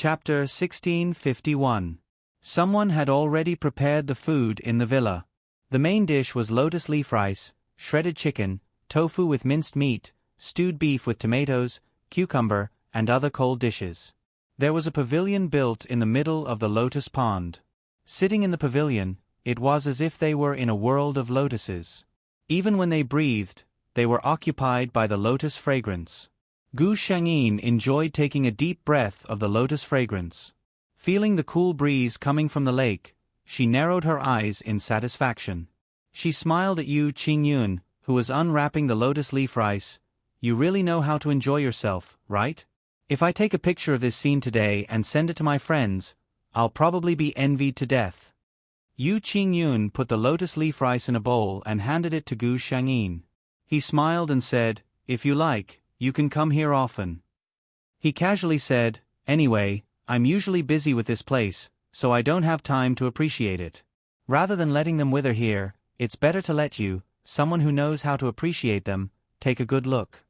Chapter 1651. Someone had already prepared the food in the villa. The main dish was lotus leaf rice, shredded chicken, tofu with minced meat, stewed beef with tomatoes, cucumber, and other cold dishes. There was a pavilion built in the middle of the lotus pond. Sitting in the pavilion, it was as if they were in a world of lotuses. Even when they breathed, they were occupied by the lotus fragrance. Gu Shengyin enjoyed taking a deep breath of the lotus fragrance. Feeling the cool breeze coming from the lake, she narrowed her eyes in satisfaction. She smiled at Yu Qingyun, who was unwrapping the lotus leaf rice. "You really know how to enjoy yourself, right? If I take a picture of this scene today and send it to my friends, I'll probably be envied to death." Yu Qingyun put the lotus leaf rice in a bowl and handed it to Gu Shengyin. He smiled and said, "If you like, you can come here often." He casually said, "Anyway, I'm usually busy with this place, so I don't have time to appreciate it. Rather than letting them wither here, it's better to let you, someone who knows how to appreciate them, take a good look."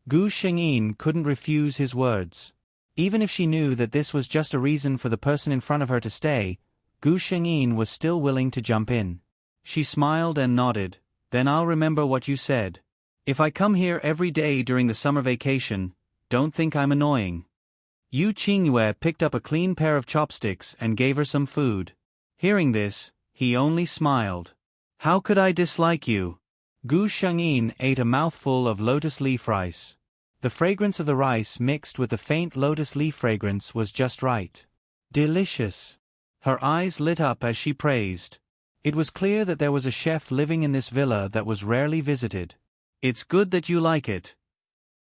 Gu Shengyin couldn't refuse his words. Even if she knew that this was just a reason for the person in front of her to stay, Gu Shengyin was still willing to jump in. She smiled and nodded. "Then I'll remember what you said. If I come here every day during the summer vacation, don't think I'm annoying." Yu Qingyue picked up a clean pair of chopsticks and gave her some food. Hearing this, he only smiled. "How could I dislike you?" Gu Shengyin ate a mouthful of lotus leaf rice. The fragrance of the rice mixed with the faint lotus leaf fragrance was just right. Delicious. Her eyes lit up as she praised. It was clear that there was a chef living in this villa that was rarely visited. "It's good that you like it."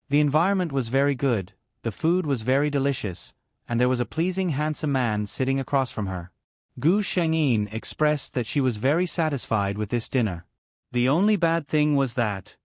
The environment was very good, the food was very delicious, and there was a pleasing handsome man sitting across from her. Gu Shengyin expressed that she was very satisfied with this dinner. The only bad thing was that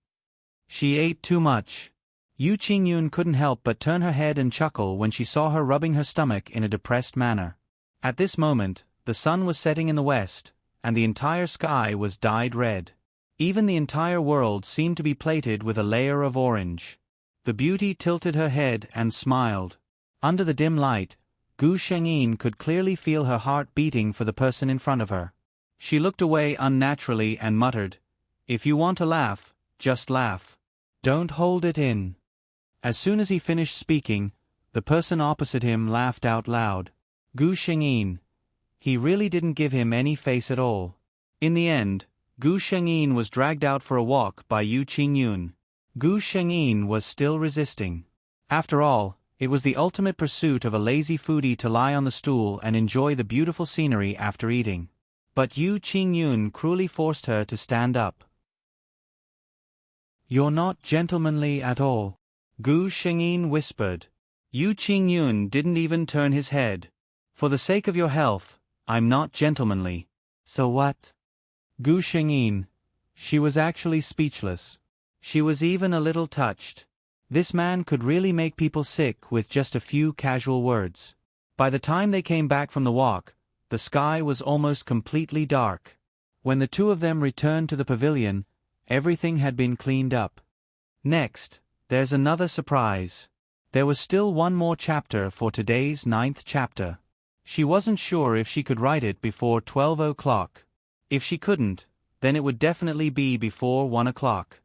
she ate too much. Yu Qingyun couldn't help but turn her head and chuckle when she saw her rubbing her stomach in a depressed manner. At this moment, the sun was setting in the west, and the entire sky was dyed red. Even the entire world seemed to be plated with a layer of orange. The beauty tilted her head and smiled. Under the dim light, Gu Shengyin could clearly feel her heart beating for the person in front of her. She looked away unnaturally and muttered, "If you want to laugh, just laugh. Don't hold it in." As soon as he finished speaking, the person opposite him laughed out loud. Gu Shengyin. He really didn't give him any face at all. In the end, Gu Shengyin was dragged out for a walk by Yu Qingyun. Gu Shengyin was still resisting. After all, it was the ultimate pursuit of a lazy foodie to lie on the stool and enjoy the beautiful scenery after eating. But Yu Qingyun cruelly forced her to stand up. "You're not gentlemanly at all," Gu Shengyin whispered. Yu Qingyun didn't even turn his head. "For the sake of your health, I'm not gentlemanly." "So what?" Gu Shengyin. She was actually speechless. She was even a little touched. This man could really make people sick with just a few casual words. By the time they came back from the walk, the sky was almost completely dark. When the two of them returned to the pavilion, everything had been cleaned up. Next, there's another surprise. There was still one more chapter for today's 9th chapter. She wasn't sure if she could write it before 12 o'clock. If she couldn't, then it would definitely be before 1 o'clock.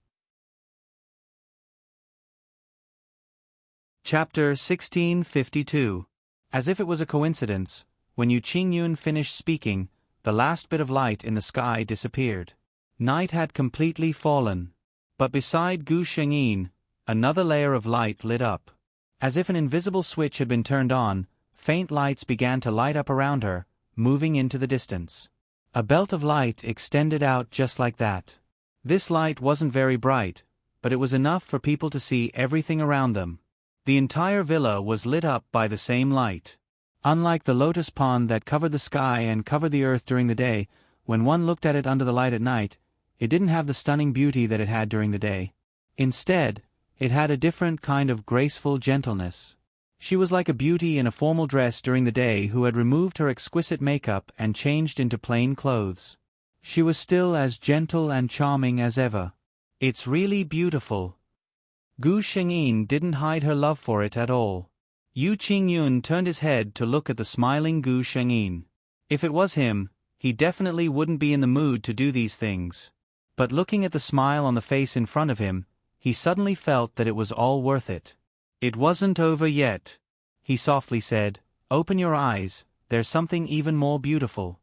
Chapter 1652. As if it was a coincidence, when Yu Qingyun finished speaking, the last bit of light in the sky disappeared. Night had completely fallen. But beside Gu Shengyin, another layer of light lit up. As if an invisible switch had been turned on, faint lights began to light up around her, moving into the distance. A belt of light extended out just like that. This light wasn't very bright, but it was enough for people to see everything around them. The entire villa was lit up by the same light. Unlike the lotus pond that covered the sky and covered the earth during the day, when one looked at it under the light at night, it didn't have the stunning beauty that it had during the day. Instead, it had a different kind of graceful gentleness. She was like a beauty in a formal dress during the day who had removed her exquisite makeup and changed into plain clothes. She was still as gentle and charming as ever. "It's really beautiful." Gu Shengyin didn't hide her love for it at all. Yu Qingyun turned his head to look at the smiling Gu Shengyin. If it was him, he definitely wouldn't be in the mood to do these things. But looking at the smile on the face in front of him, he suddenly felt that it was all worth it. It wasn't over yet. He softly said, "Open your eyes, there's something even more beautiful."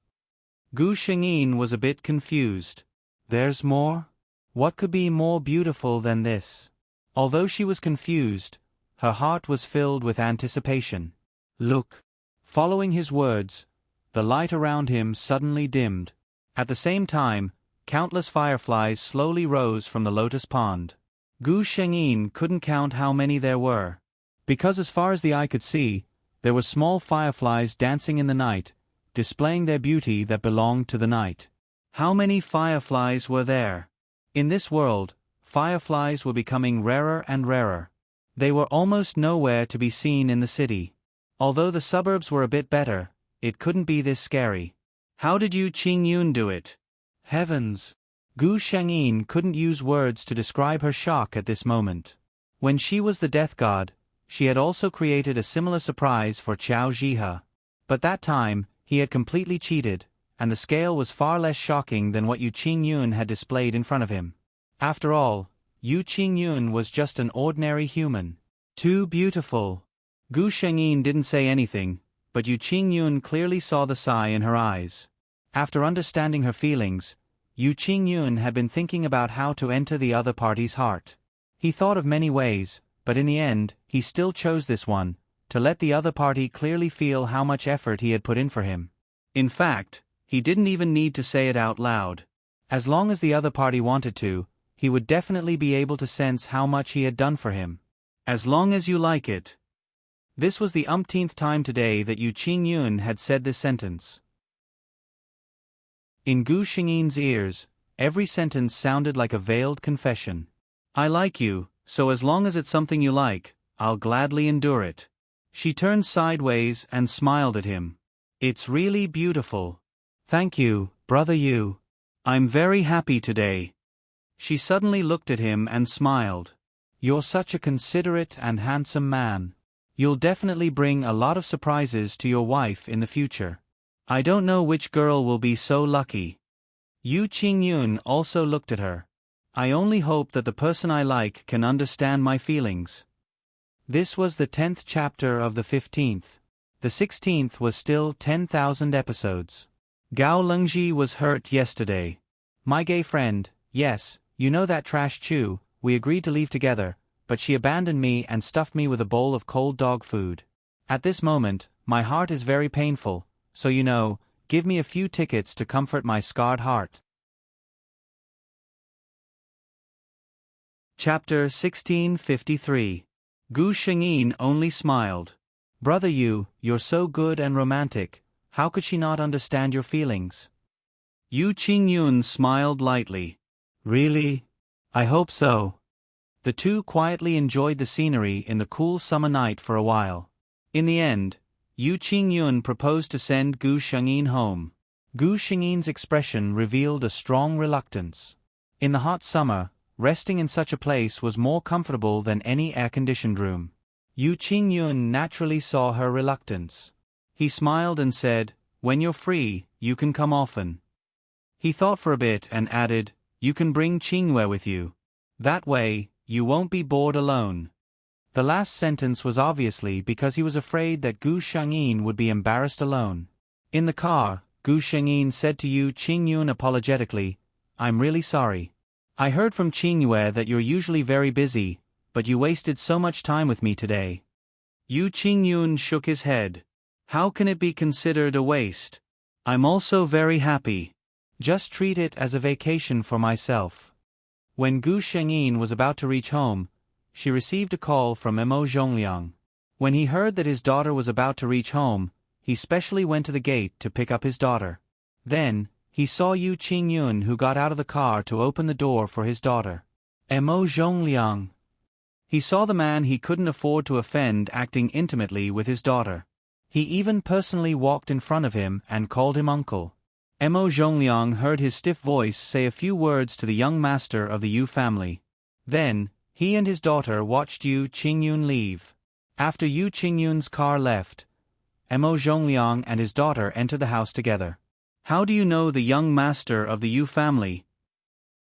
Gu Shengyin was a bit confused. There's more? What could be more beautiful than this? Although she was confused, her heart was filled with anticipation. Look. Following his words, the light around him suddenly dimmed. At the same time, countless fireflies slowly rose from the lotus pond. Gu Shengyin couldn't count how many there were. Because as far as the eye could see, there were small fireflies dancing in the night, displaying their beauty that belonged to the night. How many fireflies were there? In this world, fireflies were becoming rarer and rarer. They were almost nowhere to be seen in the city. Although the suburbs were a bit better, it couldn't be this scary. How did Yu Qingyun do it? Heavens! Gu Shengyin couldn't use words to describe her shock at this moment. When she was the death god, she had also created a similar surprise for Qiao Zhihe. But that time, he had completely cheated, and the scale was far less shocking than what Yu Qingyun had displayed in front of him. After all, Yu Qingyun was just an ordinary human. Too beautiful. Gu Shengyin didn't say anything, but Yu Qingyun clearly saw the sigh in her eyes. After understanding her feelings, Yu Qingyun had been thinking about how to enter the other party's heart. He thought of many ways, but in the end, he still chose this one, to let the other party clearly feel how much effort he had put in for him. In fact, he didn't even need to say it out loud. As long as the other party wanted to, he would definitely be able to sense how much he had done for him. As long as you like it. This was the umpteenth time today that Yu Qingyun had said this sentence. In Gu Shengyin's ears, every sentence sounded like a veiled confession. I like you, so as long as it's something you like, I'll gladly endure it. She turned sideways and smiled at him. It's really beautiful. Thank you, brother Yu. I'm very happy today. She suddenly looked at him and smiled. You're such a considerate and handsome man. You'll definitely bring a lot of surprises to your wife in the future. I don't know which girl will be so lucky. Yu Qingyun also looked at her. I only hope that the person I like can understand my feelings. This was the 10th chapter of the 15th. The 16th was still 10,000 episodes. Gao Lengji was hurt yesterday. My gay friend, yes, you know that trash Chu, we agreed to leave together, but she abandoned me and stuffed me with a bowl of cold dog food. At this moment, my heart is very painful, so you know, give me a few tickets to comfort my scarred heart. Chapter 1653. Gu Shengyin only smiled. Brother Yu, you're so good and romantic, how could she not understand your feelings? Yu Qingyun smiled lightly. Really? I hope so. The two quietly enjoyed the scenery in the cool summer night for a while. In the end, Yu Qingyun proposed to send Gu Shengyin home. Gu Shengyin's expression revealed a strong reluctance. In the hot summer, resting in such a place was more comfortable than any air-conditioned room. Yu Qingyun naturally saw her reluctance. He smiled and said, when you're free, you can come often. He thought for a bit and added, you can bring Qingyue with you. That way, you won't be bored alone. The last sentence was obviously because he was afraid that Gu Shengyin would be embarrassed alone. In the car, Gu Shengyin said to Yu Qingyun apologetically, I'm really sorry. I heard from Qingyue that you're usually very busy, but you wasted so much time with me today. Yu Qingyun shook his head. How can it be considered a waste? I'm also very happy. Just treat it as a vacation for myself. When Gu Shengyin was about to reach home, she received a call from Mo Zhongliang. When he heard that his daughter was about to reach home, he specially went to the gate to pick up his daughter. Then, he saw Yu Qingyun who got out of the car to open the door for his daughter. Mo Zhongliang. He saw the man he couldn't afford to offend acting intimately with his daughter. He even personally walked in front of him and called him uncle. Mo Zhongliang heard his stiff voice say a few words to the young master of the Yu family. Then, he and his daughter watched Yu Qingyun leave. After Yu Qingyun's car left, Mo Zhongliang and his daughter entered the house together. How do you know the young master of the Yu family?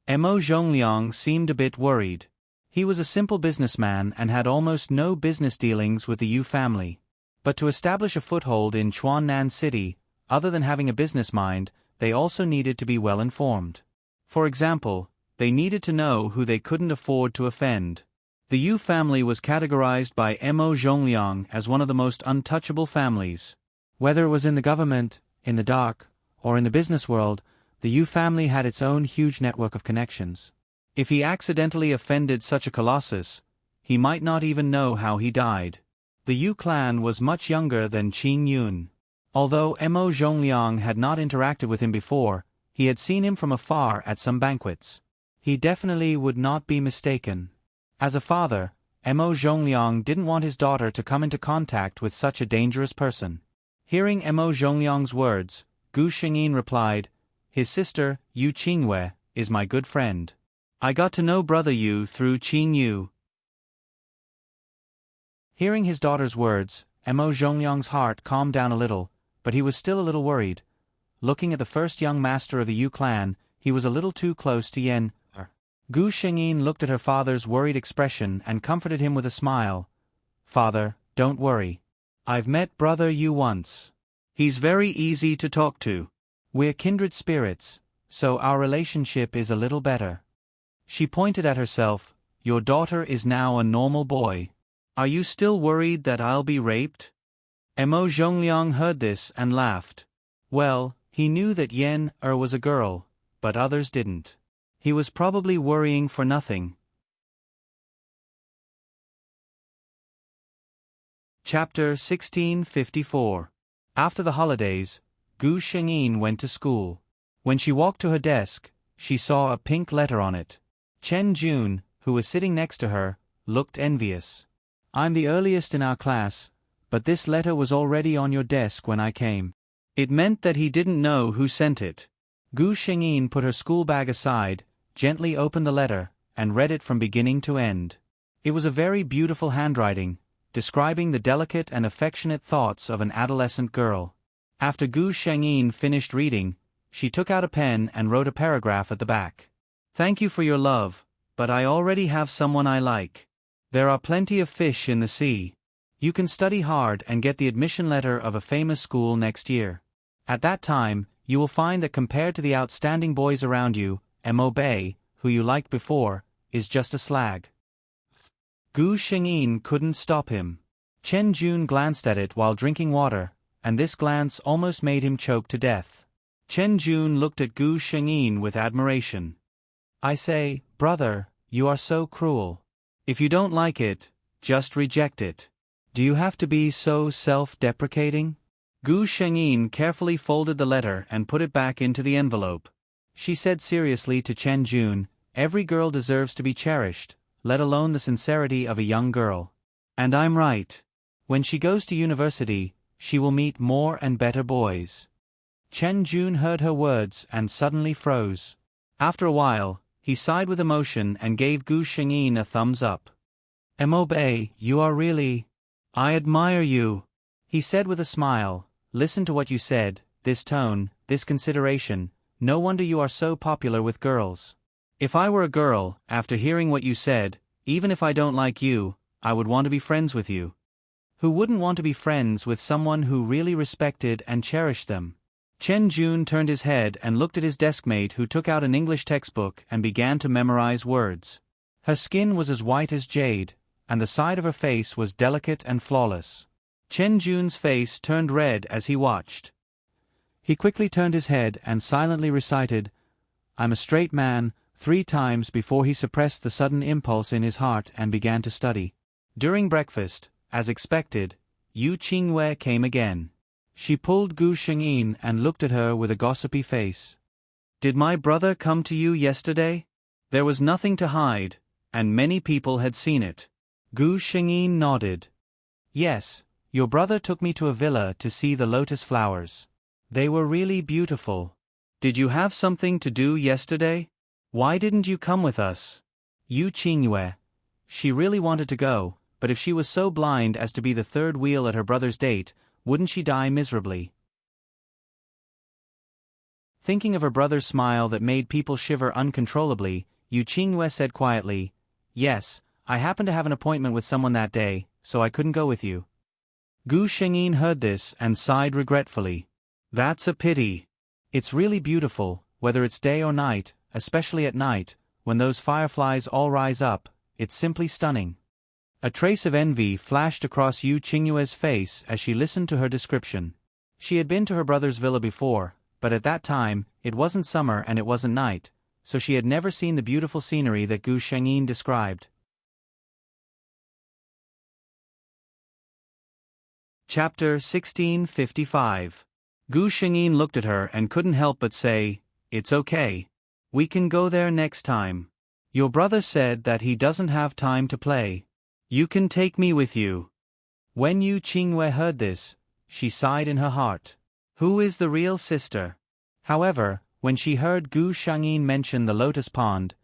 Mo Zhongliang seemed a bit worried. He was a simple businessman and had almost no business dealings with the Yu family. But to establish a foothold in Chuannan City, other than having a business mind, they also needed to be well informed. For example, they needed to know who they couldn't afford to offend. The Yu family was categorized by Mo Zhongliang as one of the most untouchable families. Whether it was in the government, in the dark, or in the business world, the Yu family had its own huge network of connections. If he accidentally offended such a colossus, he might not even know how he died. The Yu clan was much younger than Qin Yun. Although Mo Zhongliang had not interacted with him before, he had seen him from afar at some banquets. He definitely would not be mistaken. As a father, Mo Zhongliang didn't want his daughter to come into contact with such a dangerous person. Hearing Mo Zhongliang's words, Gu Shengyin replied, "His sister, Yu Qingyue, is my good friend. I got to know brother Yu through Qin Yu." Hearing his daughter's words, Mo Zhongliang's heart calmed down a little, but he was still a little worried. Looking at the first young master of the Yu clan, he was a little too close to Yen. Gu Shengyin looked at her father's worried expression and comforted him with a smile. "Father, don't worry. I've met brother Yu once. He's very easy to talk to. We're kindred spirits, so our relationship is a little better." She pointed at herself. "Your daughter is now a normal boy. Are you still worried that I'll be raped?" Mo Zhongliang heard this and laughed. Well, he knew that Yen was a girl, but others didn't. He was probably worrying for nothing. Chapter 1654. After the holidays, Gu Shengyin went to school. When she walked to her desk, she saw a pink letter on it. Chen Jun, who was sitting next to her, looked envious. "I'm the earliest in our class, but this letter was already on your desk when I came." It meant that he didn't know who sent it. Gu Shengyin put her school bag aside, gently opened the letter, and read it from beginning to end. It was a very beautiful handwriting, describing the delicate and affectionate thoughts of an adolescent girl. After Gu Shengyin finished reading, she took out a pen and wrote a paragraph at the back. "Thank you for your love, but I already have someone I like. There are plenty of fish in the sea. You can study hard and get the admission letter of a famous school next year. At that time, you will find that compared to the outstanding boys around you, Mo Bei, who you liked before, is just a slag." Gu Shengyin couldn't stop him. Chen Jun glanced at it while drinking water, and this glance almost made him choke to death. Chen Jun looked at Gu Shengyin with admiration. "I say, brother, you are so cruel. If you don't like it, just reject it. Do you have to be so self-deprecating?" Gu Shengyin carefully folded the letter and put it back into the envelope. She said seriously to Chen Jun, "Every girl deserves to be cherished, let alone the sincerity of a young girl. And I'm right. When she goes to university, she will meet more and better boys." Chen Jun heard her words and suddenly froze. After a while, he sighed with emotion and gave Gu Shengyin a thumbs up. "Mo Bei, you are really... I admire you," he said with a smile. "Listen to what you said, this tone, this consideration. No wonder you are so popular with girls. If I were a girl, after hearing what you said, even if I don't like you, I would want to be friends with you. Who wouldn't want to be friends with someone who really respected and cherished them?" Chen Jun turned his head and looked at his deskmate, who took out an English textbook and began to memorize words. Her skin was as white as jade, and the side of her face was delicate and flawless. Chen Jun's face turned red as he watched. He quickly turned his head and silently recited, "I'm a straight man," 3 times before he suppressed the sudden impulse in his heart and began to study. During breakfast, as expected, Yu Qingyue came again. She pulled Gu Shengyin and looked at her with a gossipy face. "Did my brother come to you yesterday?" There was nothing to hide, and many people had seen it. Gu Shengyin nodded. "Yes, your brother took me to a villa to see the lotus flowers. They were really beautiful. Did you have something to do yesterday? Why didn't you come with us?" Yu Qingyue. She really wanted to go, but if she was so blind as to be the third wheel at her brother's date, wouldn't she die miserably? Thinking of her brother's smile that made people shiver uncontrollably, Yu Qingyue said quietly, "Yes, I happened to have an appointment with someone that day, so I couldn't go with you." Gu Shengyin heard this and sighed regretfully. "That's a pity. It's really beautiful, whether it's day or night, especially at night, when those fireflies all rise up, it's simply stunning." A trace of envy flashed across Yu Qingyue's face as she listened to her description. She had been to her brother's villa before, but at that time, it wasn't summer and it wasn't night, so she had never seen the beautiful scenery that Gu Shengyin described. Chapter 1655. Gu Shengyin looked at her and couldn't help but say, "It's okay. We can go there next time. Your brother said that he doesn't have time to play. You can take me with you." When Yu Qingyue heard this, she sighed in her heart. Who is the real sister? However, when she heard Gu Shengyin mention the lotus pond,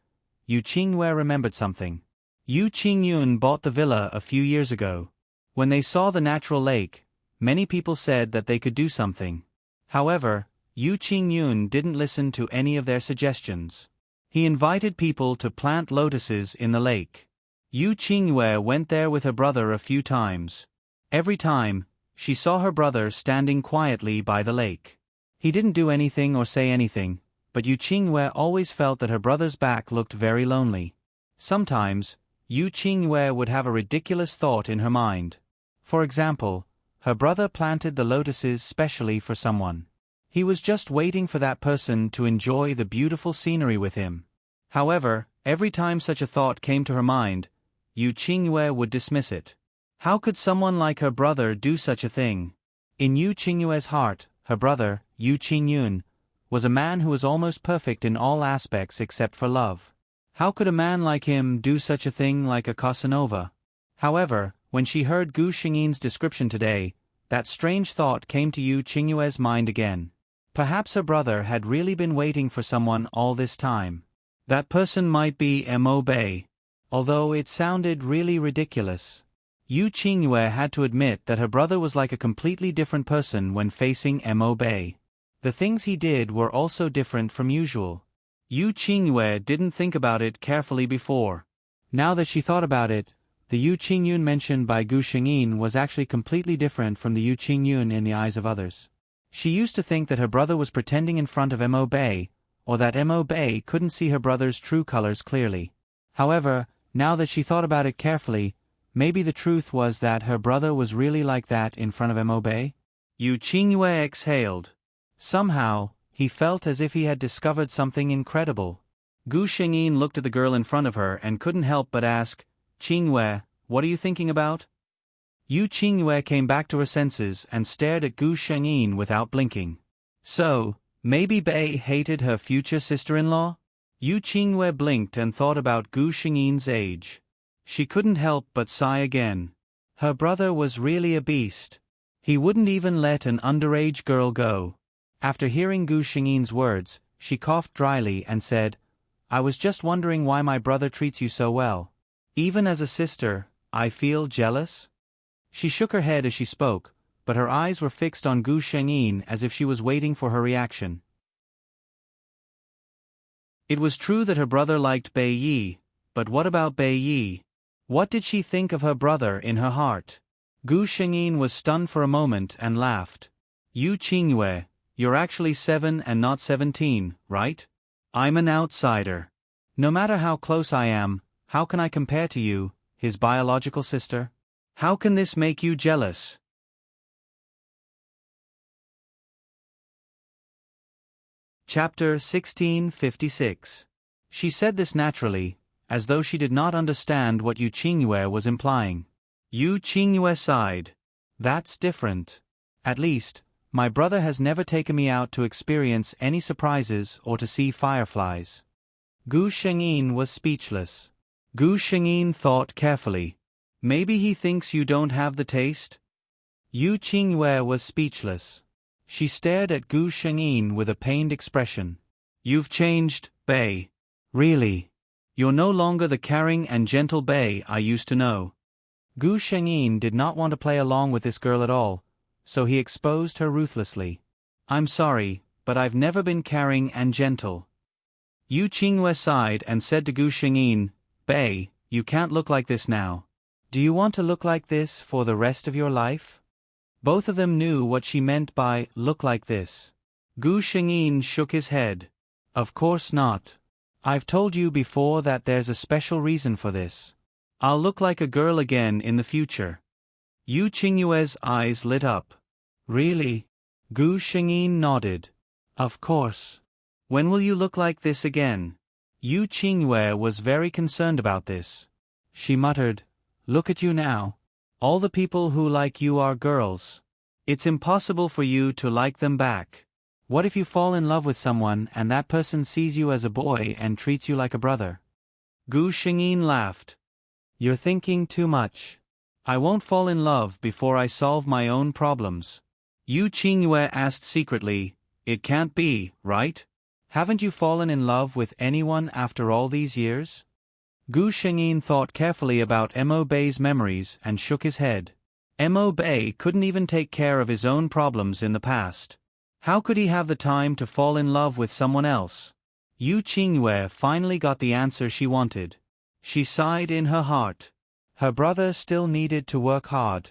Yu Qingyue remembered something. Yu Qingyun bought the villa a few years ago. When they saw the natural lake, many people said that they could do something. However, Yu Qingyun didn't listen to any of their suggestions. He invited people to plant lotuses in the lake. Yu Qingyue went there with her brother a few times. Every time, she saw her brother standing quietly by the lake. He didn't do anything or say anything, but Yu Qingyue always felt that her brother's back looked very lonely. Sometimes, Yu Qingyue would have a ridiculous thought in her mind. For example, her brother planted the lotuses specially for someone. He was just waiting for that person to enjoy the beautiful scenery with him. However, every time such a thought came to her mind, Yu Qingyue would dismiss it. How could someone like her brother do such a thing? In Yu Qingyue's heart, her brother, Yu Qingyun, was a man who was almost perfect in all aspects except for love. How could a man like him do such a thing like a Casanova? However, when she heard Gu Shengyin's description today, that strange thought came to Yu Qingyue's mind again. Perhaps her brother had really been waiting for someone all this time. That person might be Mo Bei. Although it sounded really ridiculous. Yu Qingyue had to admit that her brother was like a completely different person when facing Mo Bei. The things he did were also different from usual. Yu Qingyue didn't think about it carefully before. Now that she thought about it, the Yu Qingyun mentioned by Gu Shengyin was actually completely different from the Yu Qingyun in the eyes of others. She used to think that her brother was pretending in front of Mo Bei, or that Mo Bei couldn't see her brother's true colors clearly. However, now that she thought about it carefully, maybe the truth was that her brother was really like that in front of Mo Bei? Yu Qingyue exhaled. Somehow, he felt as if he had discovered something incredible. Gu Shengyin looked at the girl in front of her and couldn't help but ask, "Qingyue, what are you thinking about?" Yu Qingyue came back to her senses and stared at Gu Shengyin without blinking. So, maybe Bei hated her future sister-in-law? Yu Qingyue blinked and thought about Gu Shengyin's age. She couldn't help but sigh again. Her brother was really a beast. He wouldn't even let an underage girl go. After hearing Gu Shengyin's words, she coughed dryly and said, "I was just wondering why my brother treats you so well. Even as a sister, I feel jealous." She shook her head as she spoke, but her eyes were fixed on Gu Shengyin as if she was waiting for her reaction. It was true that her brother liked Bei Yi, but what about Bei Yi? What did she think of her brother in her heart? Gu Shengyin was stunned for a moment and laughed. "Yu Qingyue, you're actually 7 and not 17, right? I'm an outsider. No matter how close I am, how can I compare to you, his biological sister? How can this make you jealous?" Chapter 1656. She said this naturally, as though she did not understand what Yu Qingyue was implying. Yu Qingyue sighed. "That's different. At least, my brother has never taken me out to experience any surprises or to see fireflies." Gu Shengyin was speechless. Gu Shengyin thought carefully. Maybe he thinks you don't have the taste? Yu Qingyue was speechless. She stared at Gu Shengyin with a pained expression. "You've changed, Bei. Really. You're no longer the caring and gentle Bei I used to know." Gu Shengyin did not want to play along with this girl at all, so he exposed her ruthlessly. I'm sorry, but I've never been caring and gentle. Yu Qingyue sighed and said to Gu Shengyin, Bei, you can't look like this now. Do you want to look like this for the rest of your life? Both of them knew what she meant by look like this. Gu Shengyin shook his head. Of course not. I've told you before that there's a special reason for this. I'll look like a girl again in the future. Yu Qingyue's eyes lit up. Really? Gu Shengyin nodded. Of course. When will you look like this again? Yu Qingyue was very concerned about this. She muttered, Look at you now. All the people who like you are girls. It's impossible for you to like them back. What if you fall in love with someone and that person sees you as a boy and treats you like a brother? Gu Shengyin laughed. You're thinking too much. I won't fall in love before I solve my own problems. Yu Qingyue asked secretly, It can't be, right? Haven't you fallen in love with anyone after all these years? Gu Shengyin thought carefully about Mo Bei's memories and shook his head. Mo Bei couldn't even take care of his own problems in the past. How could he have the time to fall in love with someone else? Yu Qingyue finally got the answer she wanted. She sighed in her heart. Her brother still needed to work hard.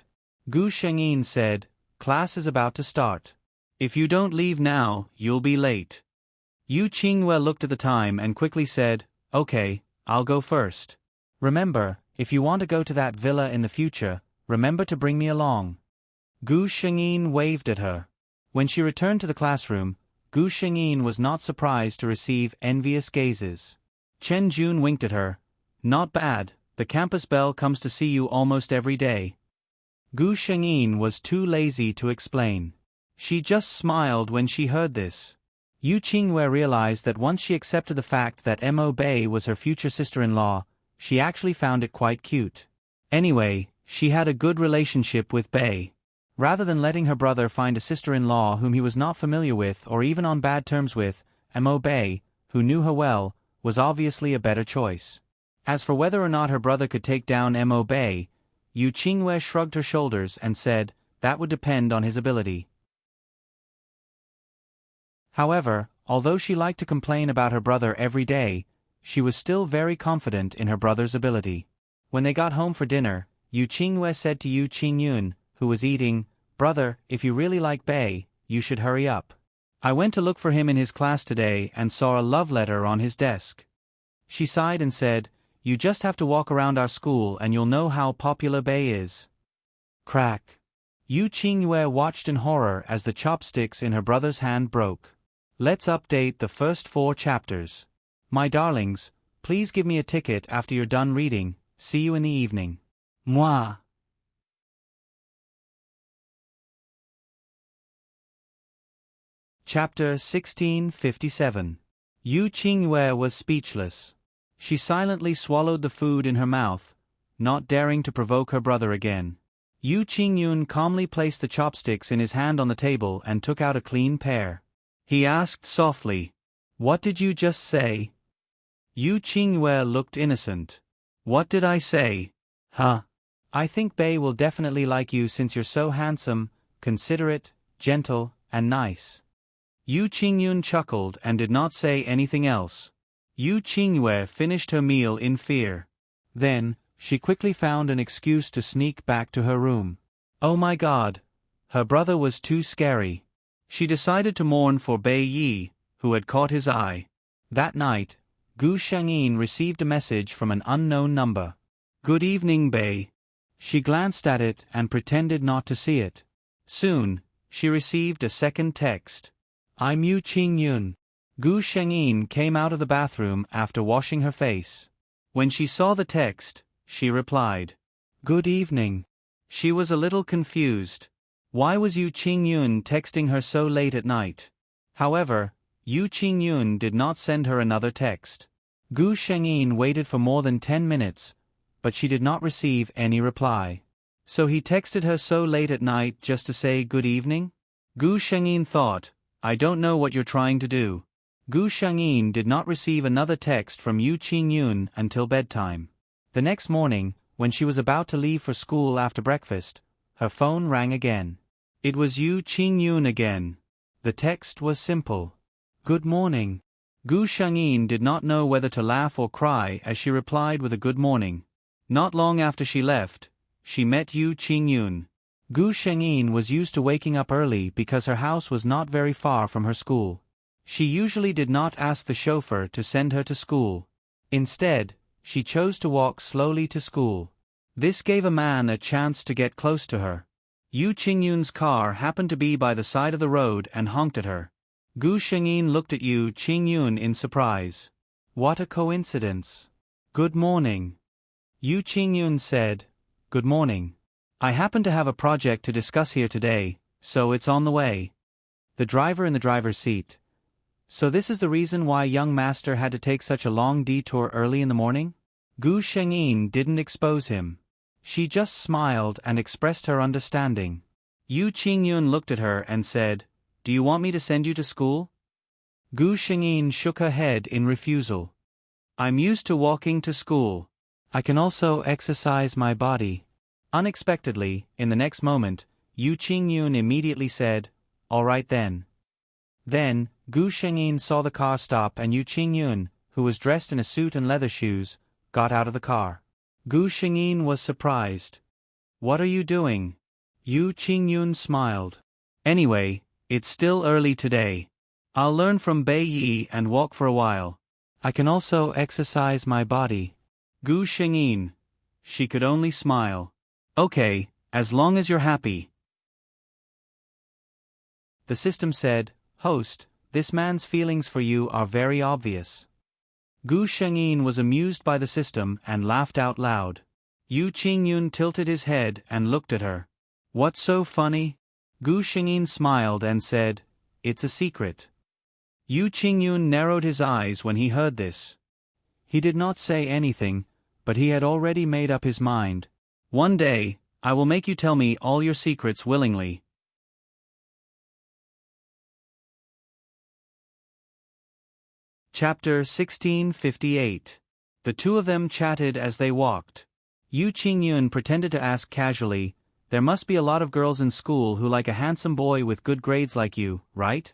Gu Shengyin said, Class is about to start. If you don't leave now, you'll be late. Yu Qingyue looked at the time and quickly said, Okay, I'll go first. Remember, if you want to go to that villa in the future, remember to bring me along. Gu Shengyin waved at her. When she returned to the classroom, Gu Shengyin was not surprised to receive envious gazes. Chen Jun winked at her. Not bad, the campus belle comes to see you almost every day. Gu Shengyin was too lazy to explain. She just smiled when she heard this. Yu Qingyue realized that once she accepted the fact that Mo Bei was her future sister-in-law, she actually found it quite cute. Anyway, she had a good relationship with Bei. Rather than letting her brother find a sister-in-law whom he was not familiar with or even on bad terms with, Mo Bei, who knew her well, was obviously a better choice. As for whether or not her brother could take down Mo Bei, Yu Qingyue shrugged her shoulders and said that would depend on his ability. However, although she liked to complain about her brother every day, she was still very confident in her brother's ability. When they got home for dinner, Yu Qingyue said to Yu Qingyun, who was eating, Brother, if you really like Bei, you should hurry up. I went to look for him in his class today and saw a love letter on his desk. She sighed and said, You just have to walk around our school and you'll know how popular Bei is. Crack. Yu Qingyue watched in horror as the chopsticks in her brother's hand broke. Let's update the first 4 chapters. My darlings, please give me a ticket after you're done reading. See you in the evening. Mwah. Chapter 1657. Yu Qingyue was speechless. She silently swallowed the food in her mouth, not daring to provoke her brother again. Yu Qingyun calmly placed the chopsticks in his hand on the table and took out a clean pair. He asked softly, What did you just say? Yu Qingyue looked innocent. What did I say? Huh? I think Bei will definitely like you since you're so handsome, considerate, gentle, and nice. Yu Qingyun chuckled and did not say anything else. Yu Qingyue finished her meal in fear. Then, she quickly found an excuse to sneak back to her room. Oh my God! Her brother was too scary. She decided to mourn for Bei Yi, who had caught his eye. That night, Gu Shengyin received a message from an unknown number. Good evening, Bei. She glanced at it and pretended not to see it. Soon, she received a second text. I'm Yu Qingyun. Gu Shengyin came out of the bathroom after washing her face. When she saw the text, she replied, Good evening. She was a little confused. Why was Yu Qingyun texting her so late at night? However, Yu Qingyun did not send her another text. Gu Shengyin waited for more than 10 minutes, but she did not receive any reply. So he texted her so late at night just to say good evening? Gu Shengyin thought, I don't know what you're trying to do. Gu Shengyin did not receive another text from Yu Qingyun until bedtime. The next morning, when she was about to leave for school after breakfast, her phone rang again. It was Yu Qingyun again. The text was simple. Good morning. Gu Shengyin did not know whether to laugh or cry as she replied with a good morning. Not long after she left, she met Yu Qingyun. Gu Shengyin was used to waking up early because her house was not very far from her school. She usually did not ask the chauffeur to send her to school. Instead, she chose to walk slowly to school. This gave a man a chance to get close to her. Yu Qingyun's car happened to be by the side of the road and honked at her. Gu Shengyin looked at Yu Qingyun in surprise. What a coincidence. Good morning. Yu Qingyun said, Good morning. I happen to have a project to discuss here today, so it's on the way. The driver in the driver's seat. So this is the reason why young master had to take such a long detour early in the morning? Gu Shengyin didn't expose him. She just smiled and expressed her understanding. Yu Qingyun looked at her and said, Do you want me to send you to school? Gu Shengyin shook her head in refusal. I'm used to walking to school. I can also exercise my body. Unexpectedly, in the next moment, Yu Qingyun immediately said, All right then. Then, Gu Shengyin saw the car stop and Yu Qingyun, who was dressed in a suit and leather shoes, got out of the car. Gu Shengyin was surprised. What are you doing? Yu Qingyun smiled. Anyway, it's still early today. I'll learn from Bei Yi and walk for a while. I can also exercise my body. Gu Shengyin. She could only smile. Okay, as long as you're happy. The system said, Host, this man's feelings for you are very obvious. Gu Shengyin was amused by the system and laughed out loud. Yu Qingyun tilted his head and looked at her. What's so funny? Gu Shengyin smiled and said, It's a secret. Yu Qingyun narrowed his eyes when he heard this. He did not say anything, but he had already made up his mind. One day, I will make you tell me all your secrets willingly. Chapter 1658. The two of them chatted as they walked. Yu Qingyun pretended to ask casually, There must be a lot of girls in school who like a handsome boy with good grades like you, right?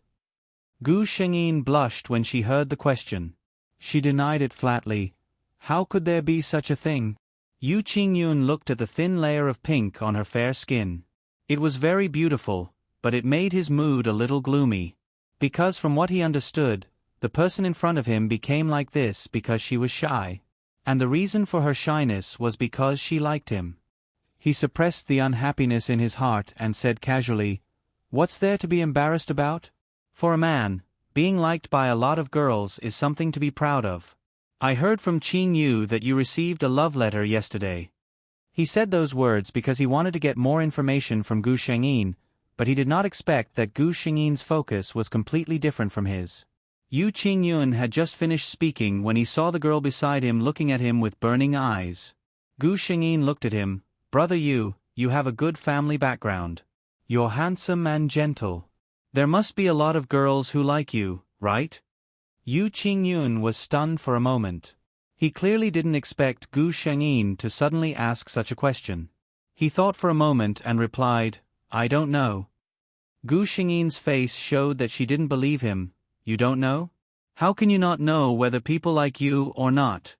Gu Shengyin blushed when she heard the question. She denied it flatly. How could there be such a thing? Yu Qingyun looked at the thin layer of pink on her fair skin. It was very beautiful, but it made his mood a little gloomy. Because from what he understood, the person in front of him became like this because she was shy. And the reason for her shyness was because she liked him. He suppressed the unhappiness in his heart and said casually, What's there to be embarrassed about? For a man, being liked by a lot of girls is something to be proud of. I heard from Qin Yu that you received a love letter yesterday. He said those words because he wanted to get more information from Gu Shengyin, but he did not expect that Gu Shengyin's focus was completely different from his. Yu Qingyun had just finished speaking when he saw the girl beside him looking at him with burning eyes. Gu Shengyin looked at him. Brother Yu, you have a good family background. You're handsome and gentle. There must be a lot of girls who like you, right? Yu Qingyun was stunned for a moment. He clearly didn't expect Gu Shengyin to suddenly ask such a question. He thought for a moment and replied, I don't know. Gu Shengyin's face showed that she didn't believe him. You don't know? How can you not know whether people like you or not?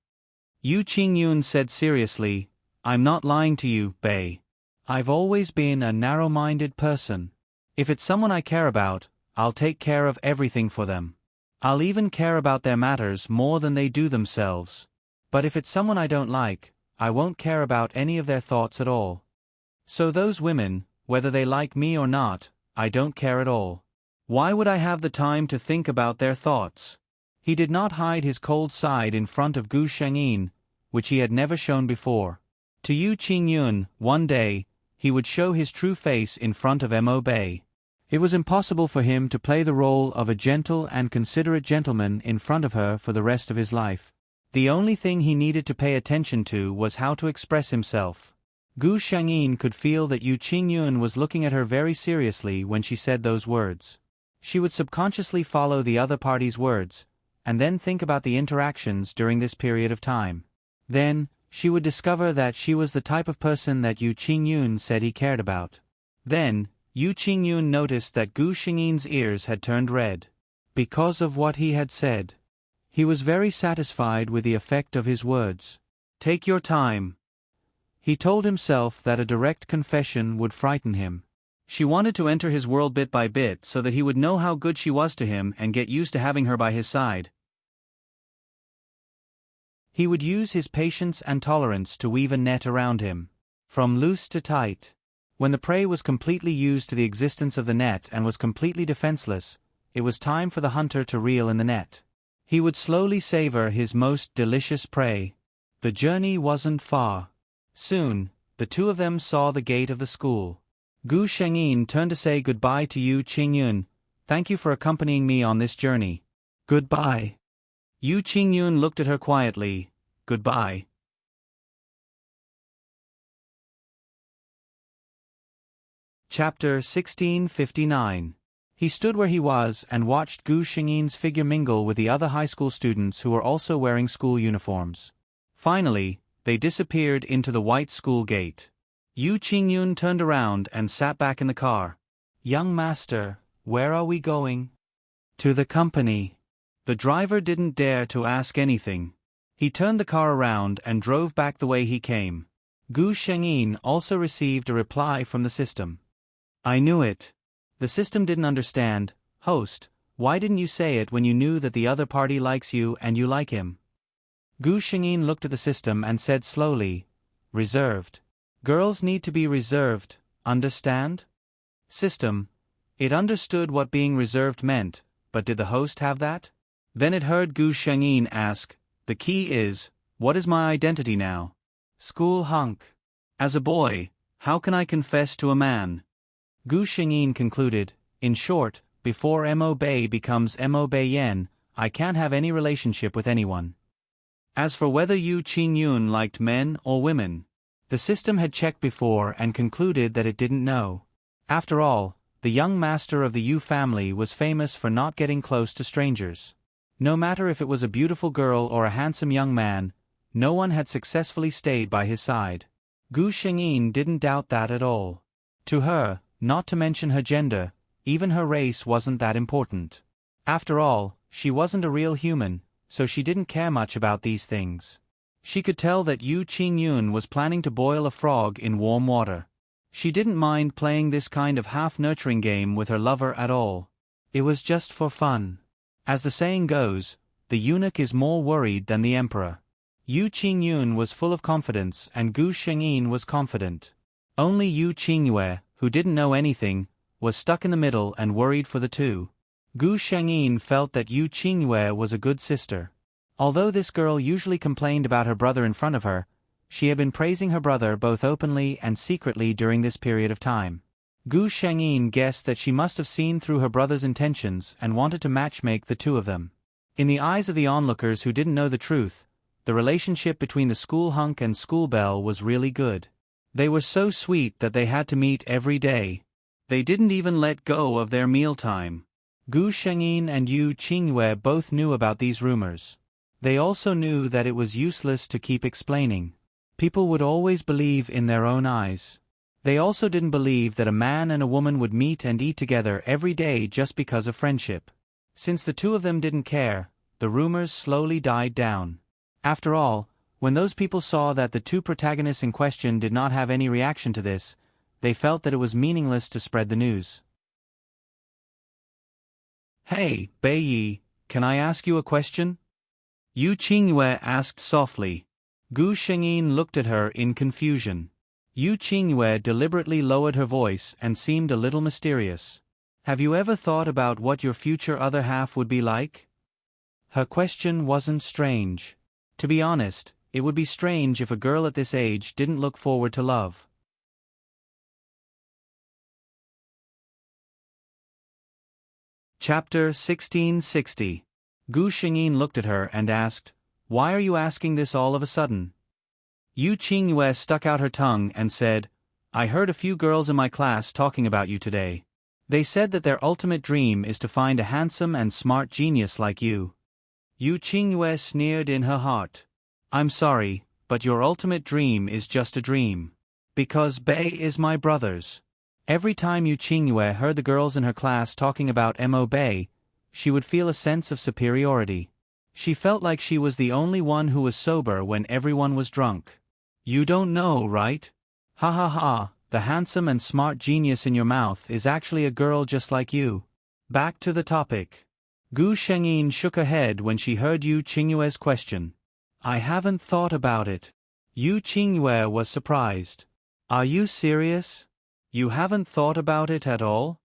Yu Qingyun said seriously, I'm not lying to you, Bei. I've always been a narrow-minded person. If it's someone I care about, I'll take care of everything for them. I'll even care about their matters more than they do themselves. But if it's someone I don't like, I won't care about any of their thoughts at all. So those women, whether they like me or not, I don't care at all. Why would I have the time to think about their thoughts? He did not hide his cold side in front of Gu Shengyin, which he had never shown before. To Yu Qingyun, one day, he would show his true face in front of Mo Bei. It was impossible for him to play the role of a gentle and considerate gentleman in front of her for the rest of his life. The only thing he needed to pay attention to was how to express himself. Gu Shengyin could feel that Yu Qingyun was looking at her very seriously when she said those words. She would subconsciously follow the other party's words, and then think about the interactions during this period of time. Then, she would discover that she was the type of person that Yu Qingyun said he cared about. Then, Yu Qingyun noticed that Gu Xingyin's ears had turned red. Because of what he had said. He was very satisfied with the effect of his words. Take your time. He told himself that a direct confession would frighten him. She wanted to enter his world bit by bit so that he would know how good she was to him and get used to having her by his side. He would use his patience and tolerance to weave a net around him. From loose to tight. When the prey was completely used to the existence of the net and was completely defenseless, it was time for the hunter to reel in the net. He would slowly savor his most delicious prey. The journey wasn't far. Soon, the two of them saw the gate of the school. Gu Shengyin turned to say goodbye to Yu Qingyun. Thank you for accompanying me on this journey. Goodbye. Yu Qingyun looked at her quietly. Goodbye. Chapter 1659. He stood where he was and watched Gu Xingyin's figure mingle with the other high school students who were also wearing school uniforms. Finally, they disappeared into the white school gate. Yu Qingyun turned around and sat back in the car. Young master, where are we going? To the company. The driver didn't dare to ask anything. He turned the car around and drove back the way he came. Gu Shengyin also received a reply from the system. I knew it. The system didn't understand. Host, why didn't you say it when you knew that the other party likes you and you like him? Gu Shengyin looked at the system and said slowly, reserved. Girls need to be reserved, understand? System. It understood what being reserved meant, but did the host have that? Then it heard Gu Shengyin ask, the key is, what is my identity now? School hunk. As a boy, how can I confess to a man? Gu Shengyin concluded, in short, before Mo Bei becomes Mo Bei Yen, I can't have any relationship with anyone. As for whether Yu Qingyun liked men or women, the system had checked before and concluded that it didn't know. After all, the young master of the Yu family was famous for not getting close to strangers. No matter if it was a beautiful girl or a handsome young man, no one had successfully stayed by his side. Gu Shengyin didn't doubt that at all. To her, not to mention her gender, even her race wasn't that important. After all, she wasn't a real human, so she didn't care much about these things. She could tell that Yu Qingyun was planning to boil a frog in warm water. She didn't mind playing this kind of half-nurturing game with her lover at all. It was just for fun. As the saying goes, the eunuch is more worried than the emperor. Yu Qingyun was full of confidence and Gu Shengyin was confident. Only Yu Qingyue, who didn't know anything, was stuck in the middle and worried for the two. Gu Shengyin felt that Yu Qingyue was a good sister. Although this girl usually complained about her brother in front of her, she had been praising her brother both openly and secretly during this period of time. Gu Shengyin guessed that she must have seen through her brother's intentions and wanted to matchmake the two of them. In the eyes of the onlookers who didn't know the truth, the relationship between the school hunk and school belle was really good. They were so sweet that they had to meet every day. They didn't even let go of their mealtime. Gu Shengyin and Yu Qingyue both knew about these rumors. They also knew that it was useless to keep explaining. People would always believe in their own eyes. They also didn't believe that a man and a woman would meet and eat together every day just because of friendship. Since the two of them didn't care, the rumors slowly died down. After all, when those people saw that the two protagonists in question did not have any reaction to this, they felt that it was meaningless to spread the news. Hey, Bei Yi, can I ask you a question? Yu Qingyue asked softly. Gu Shengyin looked at her in confusion. Yu Qingyue deliberately lowered her voice and seemed a little mysterious. Have you ever thought about what your future other half would be like? Her question wasn't strange. To be honest, it would be strange if a girl at this age didn't look forward to love. Chapter 1660. Gu Shengyin looked at her and asked, why are you asking this all of a sudden? Yu Qingyue stuck out her tongue and said, I heard a few girls in my class talking about you today. They said that their ultimate dream is to find a handsome and smart genius like you. Yu Qingyue sneered in her heart. I'm sorry, but your ultimate dream is just a dream. Because Bei is my brother's. Every time Yu Qingyue heard the girls in her class talking about Mo Bei, she would feel a sense of superiority. She felt like she was the only one who was sober when everyone was drunk. You don't know, right? Ha ha ha, the handsome and smart genius in your mouth is actually a girl just like you. Back to the topic. Gu Shengyin shook her head when she heard Yu Qingyue's question. I haven't thought about it. Yu Qingyue was surprised. Are you serious? You haven't thought about it at all?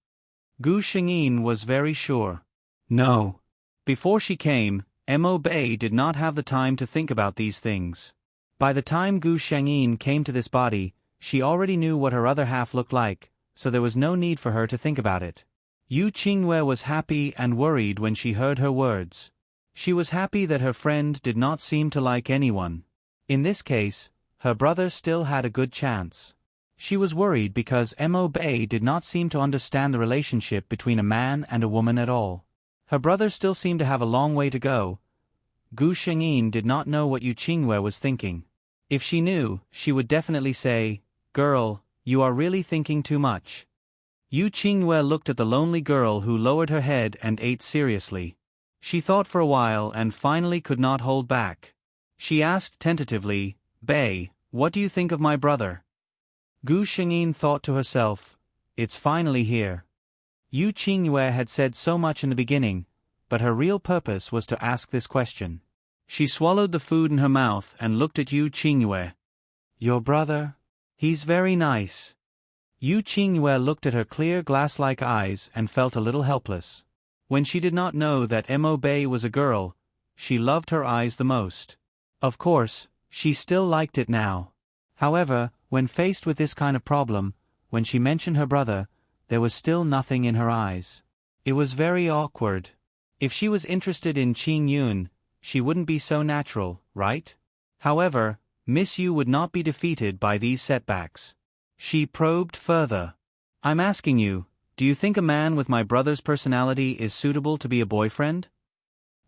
Gu Shengyin was very sure. No. Before she came, Mo Bei did not have the time to think about these things. By the time Gu Shengyin came to this body, she already knew what her other half looked like, so there was no need for her to think about it. Yu Qingyue was happy and worried when she heard her words. She was happy that her friend did not seem to like anyone. In this case, her brother still had a good chance. She was worried because Mo Bei did not seem to understand the relationship between a man and a woman at all. Her brother still seemed to have a long way to go. Gu Shengyin did not know what Yu Qingyue was thinking. If she knew, she would definitely say, "Girl, you are really thinking too much." Yu Qingyue looked at the lonely girl who lowered her head and ate seriously. She thought for a while and finally could not hold back. She asked tentatively, "Bei, what do you think of my brother?" Gu Shengyin thought to herself, "It's finally here." Yu Qingyue had said so much in the beginning, but her real purpose was to ask this question. She swallowed the food in her mouth and looked at Yu Qingyue. Your brother? He's very nice. Yu Qingyue looked at her clear glass-like eyes and felt a little helpless. When she did not know that Mo Bei was a girl, she loved her eyes the most. Of course, she still liked it now. However, when faced with this kind of problem, when she mentioned her brother, there was still nothing in her eyes. It was very awkward. If she was interested in Qing Yun, she wouldn't be so natural, right? However, Miss Yu would not be defeated by these setbacks. She probed further. I'm asking you, do you think a man with my brother's personality is suitable to be a boyfriend?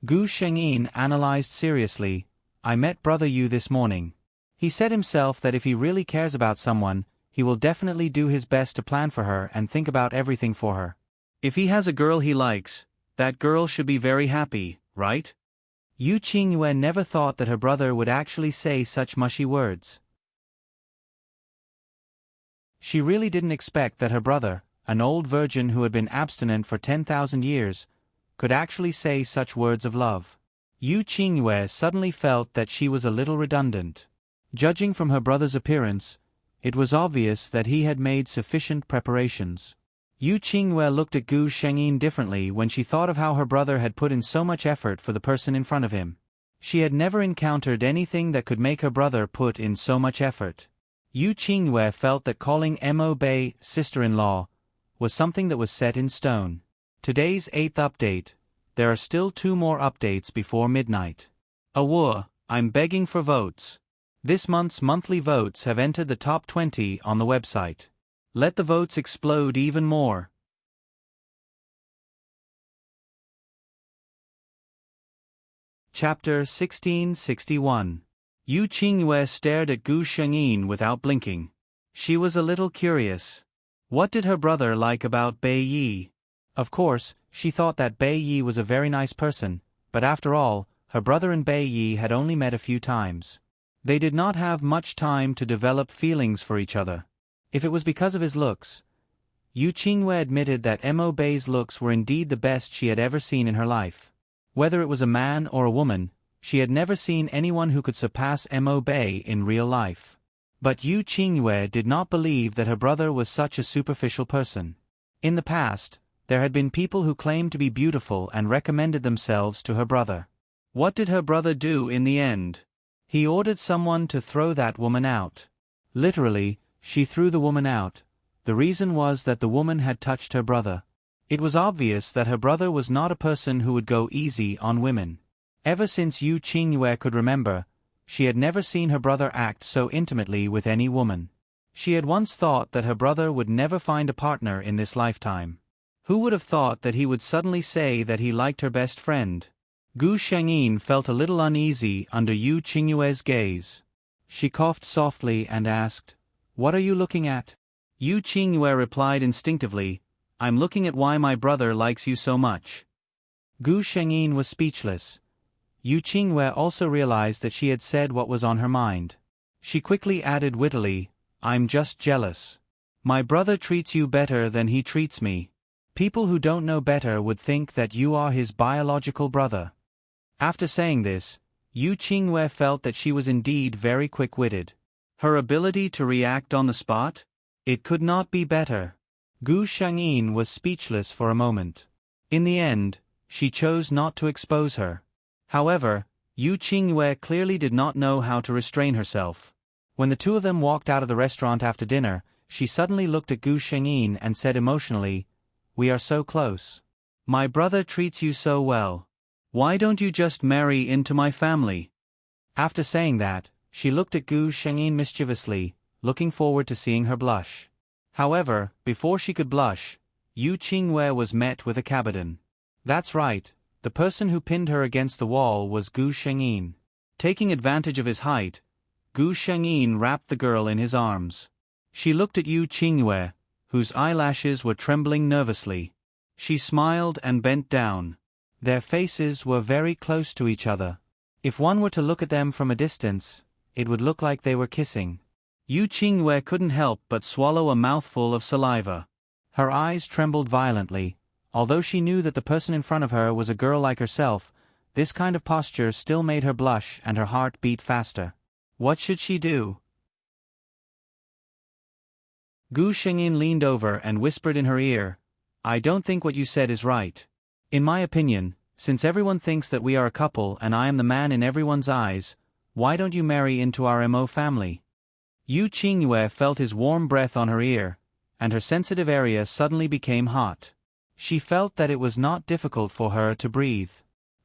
Gu Shengyin analyzed seriously. I met brother Yu this morning. He said himself that if he really cares about someone, he will definitely do his best to plan for her and think about everything for her. If he has a girl he likes, that girl should be very happy, right? Yu Qingyue never thought that her brother would actually say such mushy words. She really didn't expect that her brother, an old virgin who had been abstinent for 10,000 years, could actually say such words of love. Yu Qingyue suddenly felt that she was a little redundant. Judging from her brother's appearance, it was obvious that he had made sufficient preparations. Yu Qingyue looked at Gu Shengyin differently when she thought of how her brother had put in so much effort for the person in front of him. She had never encountered anything that could make her brother put in so much effort. Yu Qingyue felt that calling Mo Bei sister-in-law was something that was set in stone. Today's 8th update. There are still 2 more updates before midnight. Awur, I'm begging for votes. This month's monthly votes have entered the top 20 on the website. Let the votes explode even more. Chapter 1661. Yu Qingyue stared at Gu Shengyin without blinking. She was a little curious. What did her brother like about Bei Yi? Of course, she thought that Bei Yi was a very nice person, but after all, her brother and Bei Yi had only met a few times. They did not have much time to develop feelings for each other. If it was because of his looks, Yu Qingyue admitted that Mo Bei's looks were indeed the best she had ever seen in her life. Whether it was a man or a woman, she had never seen anyone who could surpass Mo Bei in real life. But Yu Qingyue did not believe that her brother was such a superficial person. In the past, there had been people who claimed to be beautiful and recommended themselves to her brother. What did her brother do in the end? He ordered someone to throw that woman out. Literally, she threw the woman out. The reason was that the woman had touched her brother. It was obvious that her brother was not a person who would go easy on women. Ever since Yu Qingyue could remember, she had never seen her brother act so intimately with any woman. She had once thought that her brother would never find a partner in this lifetime. Who would have thought that he would suddenly say that he liked her best friend? Gu Shengyin felt a little uneasy under Yu Qingyue's gaze. She coughed softly and asked, "What are you looking at?" Yu Qingyue replied instinctively, "I'm looking at why my brother likes you so much." Gu Shengyin was speechless. Yu Qingyue also realized that she had said what was on her mind. She quickly added wittily, "I'm just jealous. My brother treats you better than he treats me. People who don't know better would think that you are his biological brother." After saying this, Yu Qingyue felt that she was indeed very quick-witted. Her ability to react on the spot? It could not be better. Gu Shengyin was speechless for a moment. In the end, she chose not to expose her. However, Yu Qingyue clearly did not know how to restrain herself. When the two of them walked out of the restaurant after dinner, she suddenly looked at Gu Shengyin and said emotionally, "We are so close. My brother treats you so well. Why don't you just marry into my family?" After saying that, she looked at Gu Shengyin mischievously, looking forward to seeing her blush. However, before she could blush, Yu Qingyue was met with a cabotin. That's right, the person who pinned her against the wall was Gu Shengyin. Taking advantage of his height, Gu Shengyin wrapped the girl in his arms. She looked at Yu Qingyue, whose eyelashes were trembling nervously. She smiled and bent down. Their faces were very close to each other. If one were to look at them from a distance, it would look like they were kissing. Yu Qingyue couldn't help but swallow a mouthful of saliva. Her eyes trembled violently. Although she knew that the person in front of her was a girl like herself, this kind of posture still made her blush and her heart beat faster. What should she do? Gu Shengyin leaned over and whispered in her ear, "I don't think what you said is right. In my opinion, since everyone thinks that we are a couple and I am the man in everyone's eyes, why don't you marry into our Mo family?" Yu Qingyue felt his warm breath on her ear, and her sensitive area suddenly became hot. She felt that it was not difficult for her to breathe.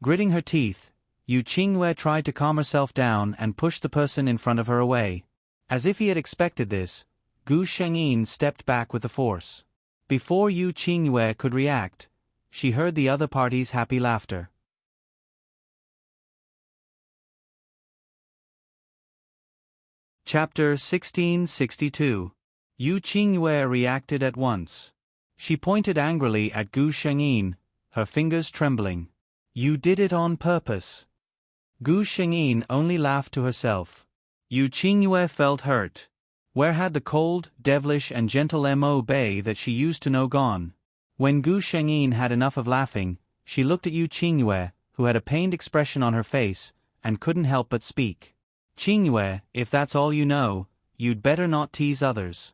Gritting her teeth, Yu Qingyue tried to calm herself down and pushed the person in front of her away. As if he had expected this, Gu Shengyin stepped back with the force. Before Yu Qingyue could react, she heard the other party's happy laughter. Chapter 1662. Yu Qingyue reacted at once. She pointed angrily at Gu Shengyin, her fingers trembling. "You did it on purpose." Gu Shengyin only laughed to herself. Yu Qingyue felt hurt. Where had the cold, devilish and gentle Mo Bei that she used to know gone? When Gu Shengyin had enough of laughing, she looked at Yu Qingyue, who had a pained expression on her face, and couldn't help but speak. "Qingyue, if that's all you know, you'd better not tease others."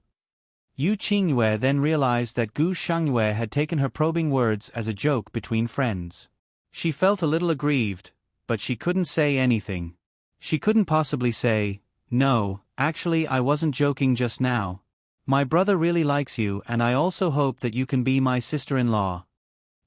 Yu Qingyue then realized that Gu Shengyin had taken her probing words as a joke between friends. She felt a little aggrieved, but she couldn't say anything. She couldn't possibly say, "No, actually I wasn't joking just now. My brother really likes you and I also hope that you can be my sister-in-law."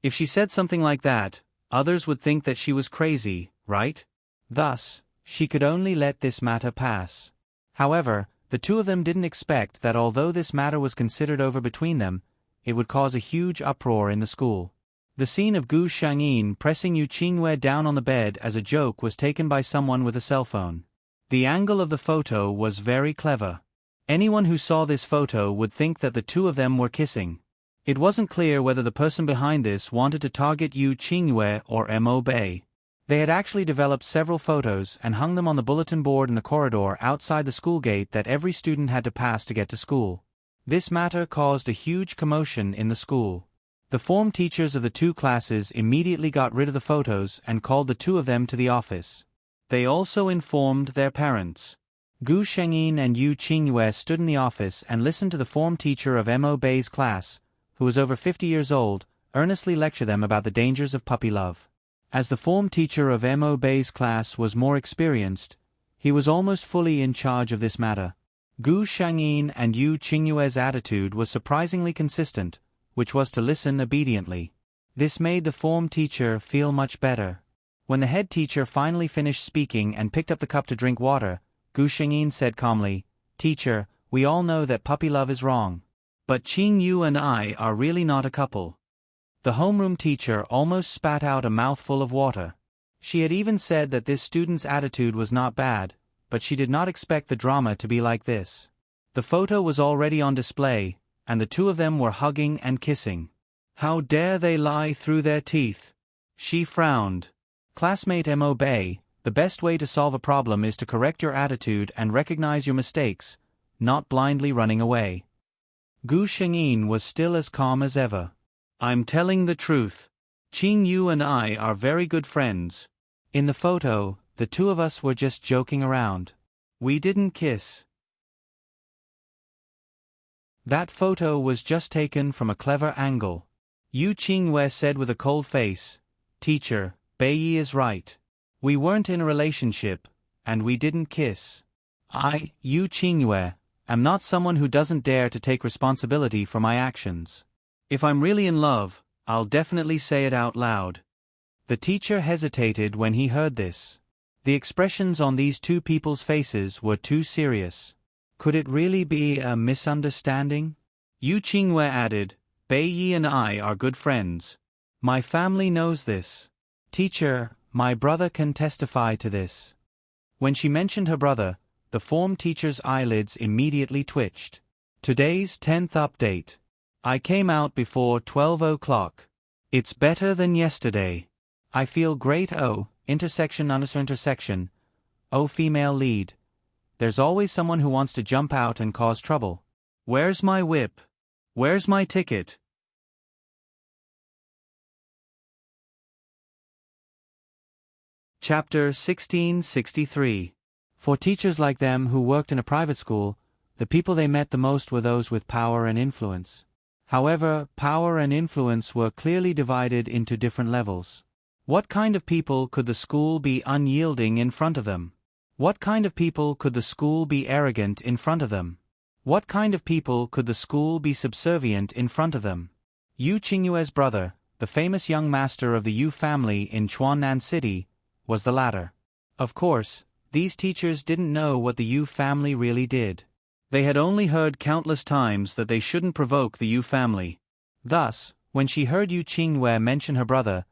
If she said something like that, others would think that she was crazy, right? Thus, she could only let this matter pass. However, the two of them didn't expect that although this matter was considered over between them, it would cause a huge uproar in the school. The scene of Gu Shengyin pressing Yu Qingyue down on the bed as a joke was taken by someone with a cell phone. The angle of the photo was very clever. Anyone who saw this photo would think that the two of them were kissing. It wasn't clear whether the person behind this wanted to target Yu Qingyue or Mo Bei. They had actually developed several photos and hung them on the bulletin board in the corridor outside the school gate that every student had to pass to get to school. This matter caused a huge commotion in the school. The form teachers of the two classes immediately got rid of the photos and called the two of them to the office. They also informed their parents. Gu Shengyin and Yu Qingyue stood in the office and listened to the form teacher of Mo Bei's class, who was over 50 years old, earnestly lecture them about the dangers of puppy love. As the form teacher of Mo Bei's class was more experienced, he was almost fully in charge of this matter. Gu Shengyin and Yu Qingyue's attitude was surprisingly consistent, which was to listen obediently. This made the form teacher feel much better. When the head teacher finally finished speaking and picked up the cup to drink water, Gu Shengyin said calmly, "Teacher, we all know that puppy love is wrong. But Qing Yu and I are really not a couple." The homeroom teacher almost spat out a mouthful of water. She had even said that this student's attitude was not bad, but she did not expect the drama to be like this. The photo was already on display, and the two of them were hugging and kissing. How dare they lie through their teeth? She frowned. Classmate Mo Bay, the best way to solve a problem is to correct your attitude and recognize your mistakes, not blindly running away. Gu Shengyin was still as calm as ever. I'm telling the truth. Qing Yu and I are very good friends. In the photo, the two of us were just joking around. We didn't kiss. That photo was just taken from a clever angle. Yu Qingwei said with a cold face, Teacher, Beiyi is right. We weren't in a relationship, and we didn't kiss. I, Yu Qingwei, am not someone who doesn't dare to take responsibility for my actions. If I'm really in love, I'll definitely say it out loud. The teacher hesitated when he heard this. The expressions on these two people's faces were too serious. Could it really be a misunderstanding? Yu Qingwei added, Beiyi and I are good friends. My family knows this. Teacher, my brother can testify to this. When she mentioned her brother, the form teacher's eyelids immediately twitched. Today's 10th update. I came out before 12 o'clock. It's better than yesterday. I feel great. Intersection. Female lead. There's always someone who wants to jump out and cause trouble. Where's my whip? Where's my ticket? Chapter 1663. For teachers like them who worked in a private school, the people they met the most were those with power and influence. However, power and influence were clearly divided into different levels. What kind of people could the school be unyielding in front of them? What kind of people could the school be arrogant in front of them? What kind of people could the school be subservient in front of them? Yu Qingyue's brother, the famous young master of the Yu family in Chuanan City, was the latter. Of course, these teachers didn't know what the Yu family really did. They had only heard countless times that they shouldn't provoke the Yu family. Thus, when she heard Yu Qingwei mention her brother,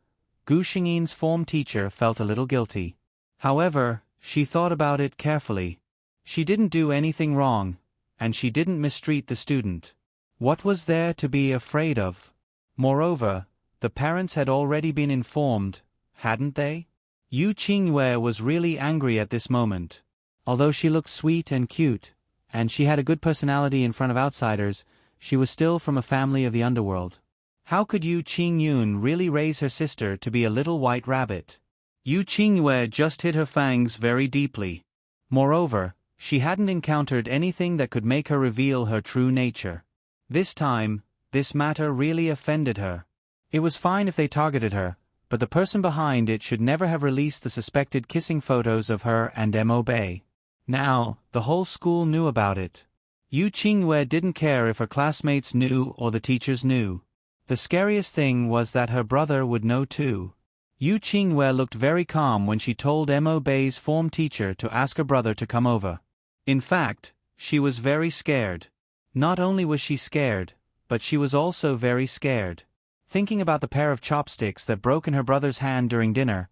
Gu Shengyin's form teacher felt a little guilty. However, she thought about it carefully. She didn't do anything wrong, and she didn't mistreat the student. What was there to be afraid of? Moreover, the parents had already been informed, hadn't they? Yu Qingwei was really angry at this moment. Although she looked sweet and cute, and she had a good personality in front of outsiders, she was still from a family of the underworld. How could Yu Qingyun really raise her sister to be a little white rabbit? Yu Qingwei just hid her fangs very deeply. Moreover, she hadn't encountered anything that could make her reveal her true nature. This time, this matter really offended her. It was fine if they targeted her, but the person behind it should never have released the suspected kissing photos of her and Mo Bei. Now, the whole school knew about it. Yu Qingwei didn't care if her classmates knew or the teachers knew. The scariest thing was that her brother would know too. Yu Qingwei looked very calm when she told Mo Bei's form teacher to ask her brother to come over. In fact, she was very scared. Not only was she scared, but she was also very scared. Thinking about the pair of chopsticks that broke in her brother's hand during dinner,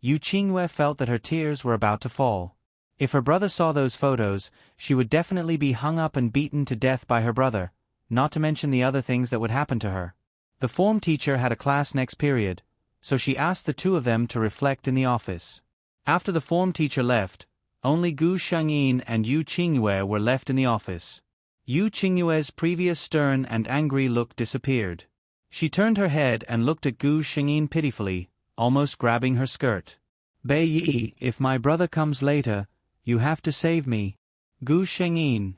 Yu Qingwei felt that her tears were about to fall. If her brother saw those photos, she would definitely be hung up and beaten to death by her brother, not to mention the other things that would happen to her. The form teacher had a class next period, so she asked the two of them to reflect in the office. After the form teacher left, only Gu Shengyin and Yu Qingwei were left in the office. Yu Qingyue's previous stern and angry look disappeared. She turned her head and looked at Gu Shengyin pitifully, almost grabbing her skirt. Beiyi, if my brother comes later, you have to save me. Gu Shengyin.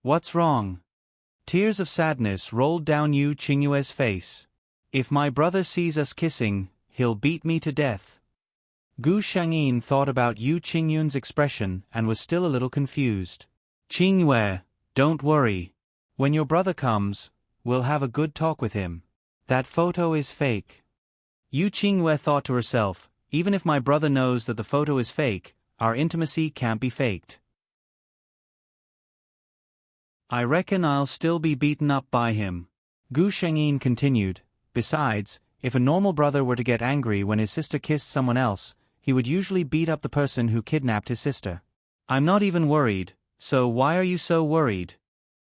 What's wrong? Tears of sadness rolled down Yu Qingyue's face. If my brother sees us kissing, he'll beat me to death. Gu Shengyin thought about Yu Qingyun's expression and was still a little confused. Qingyue, don't worry. When your brother comes, we'll have a good talk with him. That photo is fake. Yu Qingwei thought to herself, even if my brother knows that the photo is fake, our intimacy can't be faked. I reckon I'll still be beaten up by him. Gu Shengyin continued. Besides, if a normal brother were to get angry when his sister kissed someone else, he would usually beat up the person who kidnapped his sister. I'm not even worried, so why are you so worried?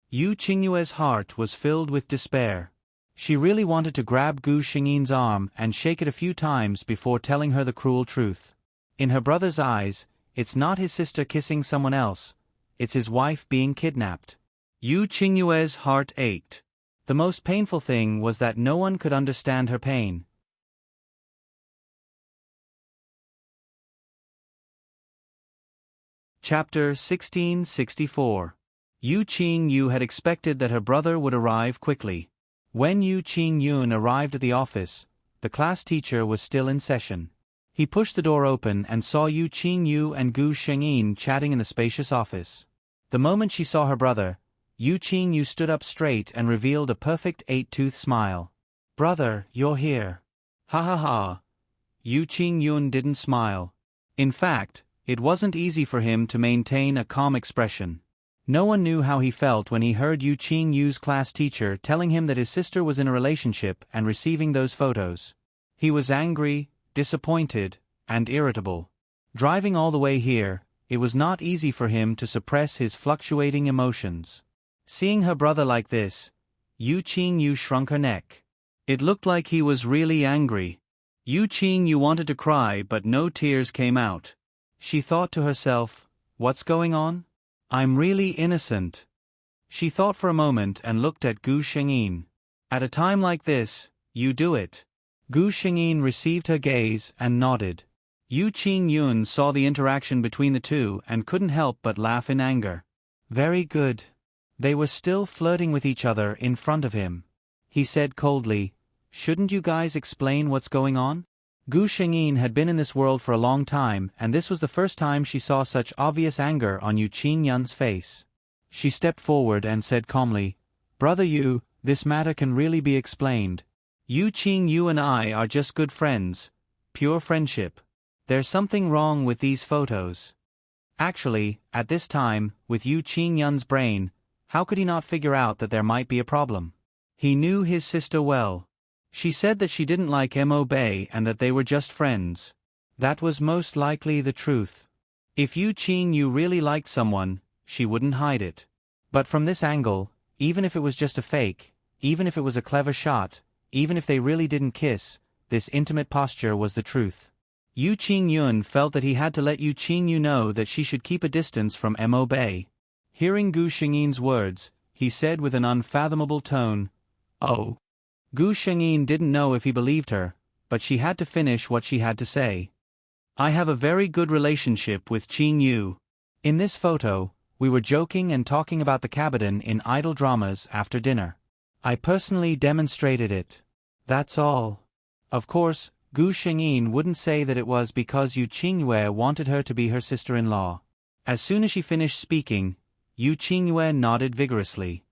Yu Qingyue's heart was filled with despair. She really wanted to grab Gu Xingyin's arm and shake it a few times before telling her the cruel truth. In her brother's eyes, it's not his sister kissing someone else, it's his wife being kidnapped. Yu Qingyue's heart ached. The most painful thing was that no one could understand her pain. Chapter 1664. Yu Qingyu had expected that her brother would arrive quickly. When Yu Qingyun arrived at the office, the class teacher was still in session. He pushed the door open and saw Yu Qingyu and Gu Shengyin chatting in the spacious office. The moment she saw her brother, Yu Qingyu stood up straight and revealed a perfect 8-tooth smile. "Brother, you're here." "Ha ha ha." Yu Qingyun didn't smile. In fact, it wasn't easy for him to maintain a calm expression. No one knew how he felt when he heard Yu Qingyu's class teacher telling him that his sister was in a relationship and receiving those photos. He was angry, disappointed, and irritable. Driving all the way here, it was not easy for him to suppress his fluctuating emotions. Seeing her brother like this, Yu Qingyu shrunk her neck. It looked like he was really angry. Yu Qingyu wanted to cry but no tears came out. She thought to herself, "What's going on? I'm really innocent." She thought for a moment and looked at Gu Shengyin. "At a time like this, you do it." Gu Shengyin received her gaze and nodded. Yu Qingyun saw the interaction between the two and couldn't help but laugh in anger. "Very good." They were still flirting with each other in front of him. He said coldly, "Shouldn't you guys explain what's going on?" Gu Shengyin had been in this world for a long time and this was the first time she saw such obvious anger on Yu Qingyun's face. She stepped forward and said calmly, "Brother Yu, this matter can really be explained. Yu Qingyu and I are just good friends, pure friendship. There's something wrong with these photos." Actually, at this time, with Yu Qingyun's brain, how could he not figure out that there might be a problem? He knew his sister well. She said that she didn't like Mo Bei and that they were just friends. That was most likely the truth. If Yu Qingyu really liked someone, she wouldn't hide it. But from this angle, even if it was just a fake, even if it was a clever shot, even if they really didn't kiss, this intimate posture was the truth. Yu Qingyun felt that he had to let Yu Qingyu know that she should keep a distance from Mo Bei. Hearing Gu Shengyin's words, he said with an unfathomable tone, "Oh." Gu Shengyin didn't know if he believed her, but she had to finish what she had to say. "I have a very good relationship with Qingyu. In this photo, we were joking and talking about the cabinet in idle dramas after dinner. I personally demonstrated it. That's all." Of course, Gu Shengyin wouldn't say that it was because Yu Qingyue wanted her to be her sister-in-law. As soon as she finished speaking, Yu Qingyue nodded vigorously.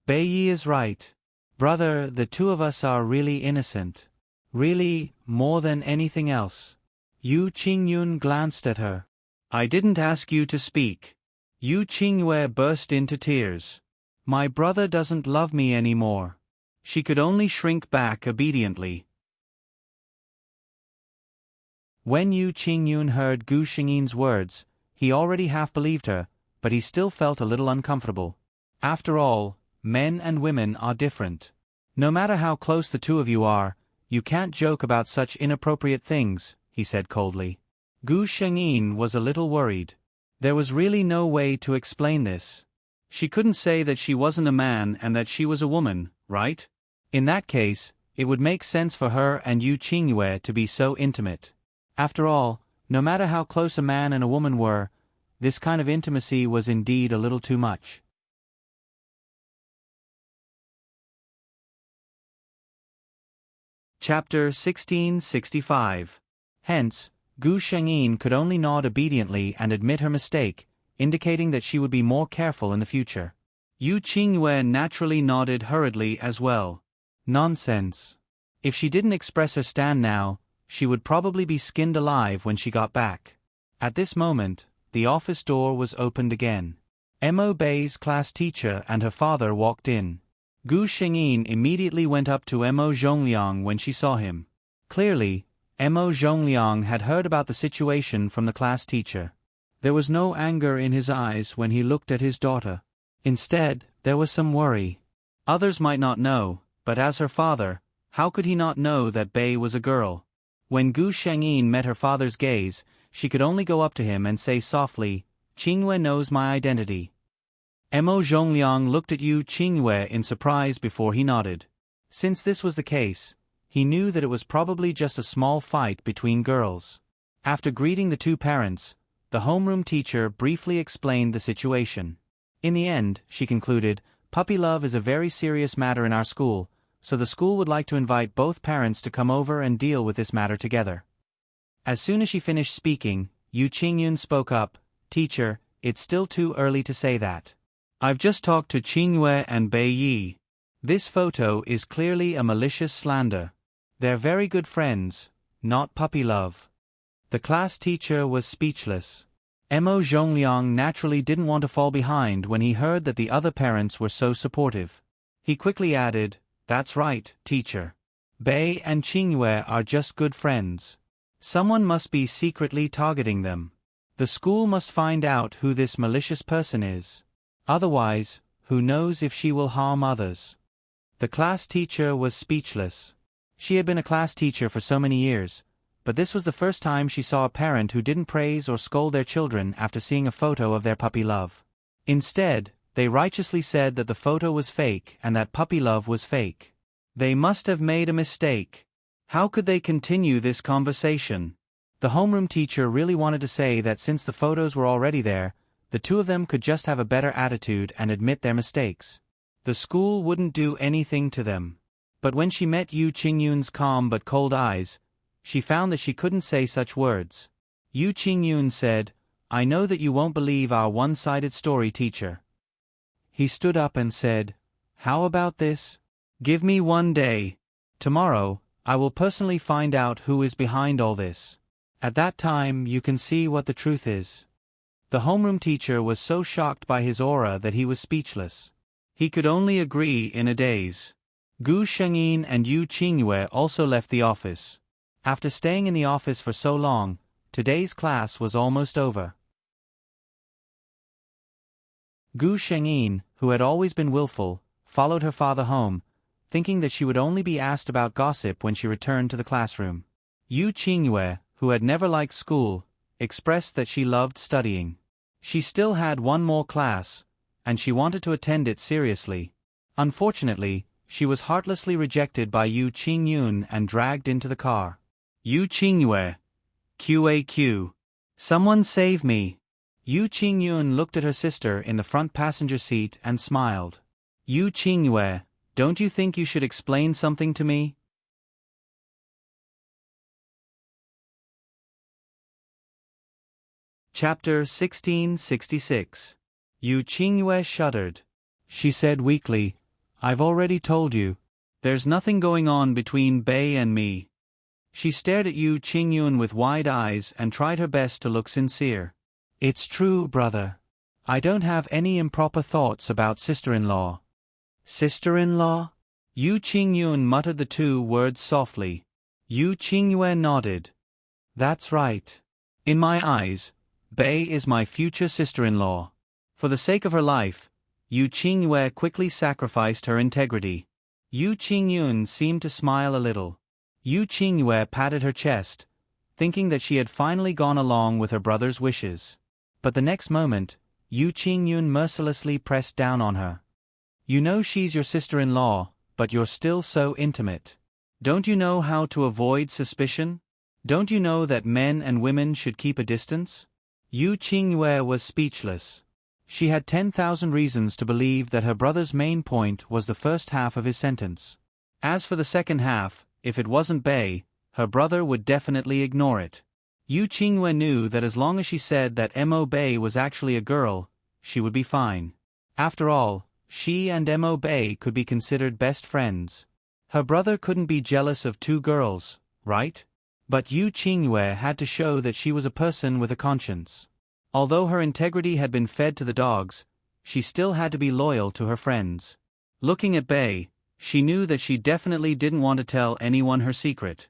"Bei Yi is right. Brother, the two of us are really innocent. Really, more than anything else." Yu Qingyun glanced at her. "I didn't ask you to speak." Yu Qingyue burst into tears. "My brother doesn't love me anymore." She could only shrink back obediently. When Yu Qingyun heard Gu Shengyin's words, he already half believed her, but he still felt a little uncomfortable. After all, men and women are different. No matter how close the two of you are, you can't joke about such inappropriate things, he said coldly. Gu Shengyin was a little worried. There was really no way to explain this. She couldn't say that she wasn't a man and that she was a woman, right? In that case, it would make sense for her and Yu Qingyue to be so intimate. After all, no matter how close a man and a woman were, this kind of intimacy was indeed a little too much. Chapter 1665. Hence, Gu Shengyin could only nod obediently and admit her mistake, indicating that she would be more careful in the future. Yu Qingyue naturally nodded hurriedly as well. Nonsense. If she didn't express her stand now, she would probably be skinned alive when she got back. At this moment, the office door was opened again. Mo Bei's class teacher and her father walked in. Gu Shengyin immediately went up to Mo Zhongliang when she saw him. Clearly, Mo Zhongliang had heard about the situation from the class teacher. There was no anger in his eyes when he looked at his daughter. Instead, there was some worry. Others might not know, but as her father, how could he not know that Bei was a girl? When Gu Shengyin met her father's gaze, she could only go up to him and say softly, "Qingyue knows my identity." Mo Zhongliang looked at Yu Qingyue in surprise before he nodded. Since this was the case, he knew that it was probably just a small fight between girls. After greeting the two parents, the homeroom teacher briefly explained the situation. In the end, she concluded, puppy love is a very serious matter in our school, so the school would like to invite both parents to come over and deal with this matter together. As soon as she finished speaking, Yu Qingyun spoke up, "Teacher, it's still too early to say that. I've just talked to Qingyue and Bei Yi. This photo is clearly a malicious slander. They're very good friends, not puppy love." The class teacher was speechless. Mo Zhongliang naturally didn't want to fall behind when he heard that the other parents were so supportive. He quickly added, "That's right, teacher. Bei and Qingyue are just good friends. Someone must be secretly targeting them. The school must find out who this malicious person is. Otherwise, who knows if she will harm others." The class teacher was speechless. She had been a class teacher for so many years, but this was the first time she saw a parent who didn't praise or scold their children after seeing a photo of their puppy love. Instead, they righteously said that the photo was fake and that puppy love was fake. They must have made a mistake. How could they continue this conversation? The homeroom teacher really wanted to say that since the photos were already there, the two of them could just have a better attitude and admit their mistakes. The school wouldn't do anything to them. But when she met Yu Qingyun's calm but cold eyes, she found that she couldn't say such words. Yu Qingyun said, "I know that you won't believe our one-sided story, teacher." He stood up and said, "How about this? Give me 1 day. Tomorrow, I will personally find out who is behind all this. At that time you can see what the truth is." The homeroom teacher was so shocked by his aura that he was speechless. He could only agree in a daze. Gu Shengyin and Yu Qingyue also left the office. After staying in the office for so long, today's class was almost over. Gu Shengyin, who had always been willful, followed her father home, thinking that she would only be asked about gossip when she returned to the classroom. Yu Qingyue, who had never liked school, expressed that she loved studying. She still had one more class, and she wanted to attend it seriously. Unfortunately, she was heartlessly rejected by Yu Qingyun and dragged into the car. "Yu Qingyue. QAQ. Someone save me." Yu Qingyun looked at her sister in the front passenger seat and smiled. "Yu Qingyue, don't you think you should explain something to me?" Chapter 1666. Yu Qingyue shuddered. She said weakly, "I've already told you. There's nothing going on between Bei and me." She stared at Yu Qingyun with wide eyes and tried her best to look sincere. "It's true, brother. I don't have any improper thoughts about sister-in-law." "Sister-in-law?" Yu Qingyun muttered the two words softly. Yu Qingyue nodded. "That's right. In my eyes, Bei is my future sister-in-law." For the sake of her life, Yu Qingyue quickly sacrificed her integrity. Yu Qingyun seemed to smile a little. Yu Qingyue patted her chest, thinking that she had finally gone along with her brother's wishes. But the next moment, Yu Qingyun mercilessly pressed down on her. "You know she's your sister-in-law, but you're still so intimate. Don't you know how to avoid suspicion? Don't you know that men and women should keep a distance?" Yu Qingyue was speechless. She had 10,000 reasons to believe that her brother's main point was the first half of his sentence. As for the second half, if it wasn't Bei, her brother would definitely ignore it. Yu Qingyue knew that as long as she said that Mo Bei was actually a girl, she would be fine. After all, she and Mo Bei could be considered best friends. Her brother couldn't be jealous of two girls, right? But Yu Qingyue had to show that she was a person with a conscience. Although her integrity had been fed to the dogs, she still had to be loyal to her friends. Looking at Bei, she knew that she definitely didn't want to tell anyone her secret.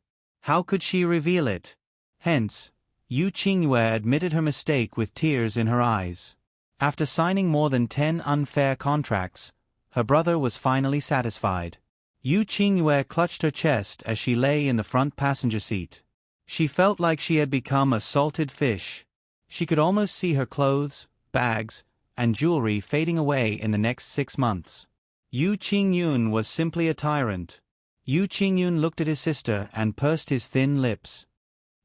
How could she reveal it? Hence, Yu Qingyue admitted her mistake with tears in her eyes. After signing more than 10 unfair contracts, her brother was finally satisfied. Yu Qingyue clutched her chest as she lay in the front passenger seat. She felt like she had become a salted fish. She could almost see her clothes, bags, and jewelry fading away in the next 6 months. Yu Qingyun was simply a tyrant. Yu Qingyun looked at his sister and pursed his thin lips.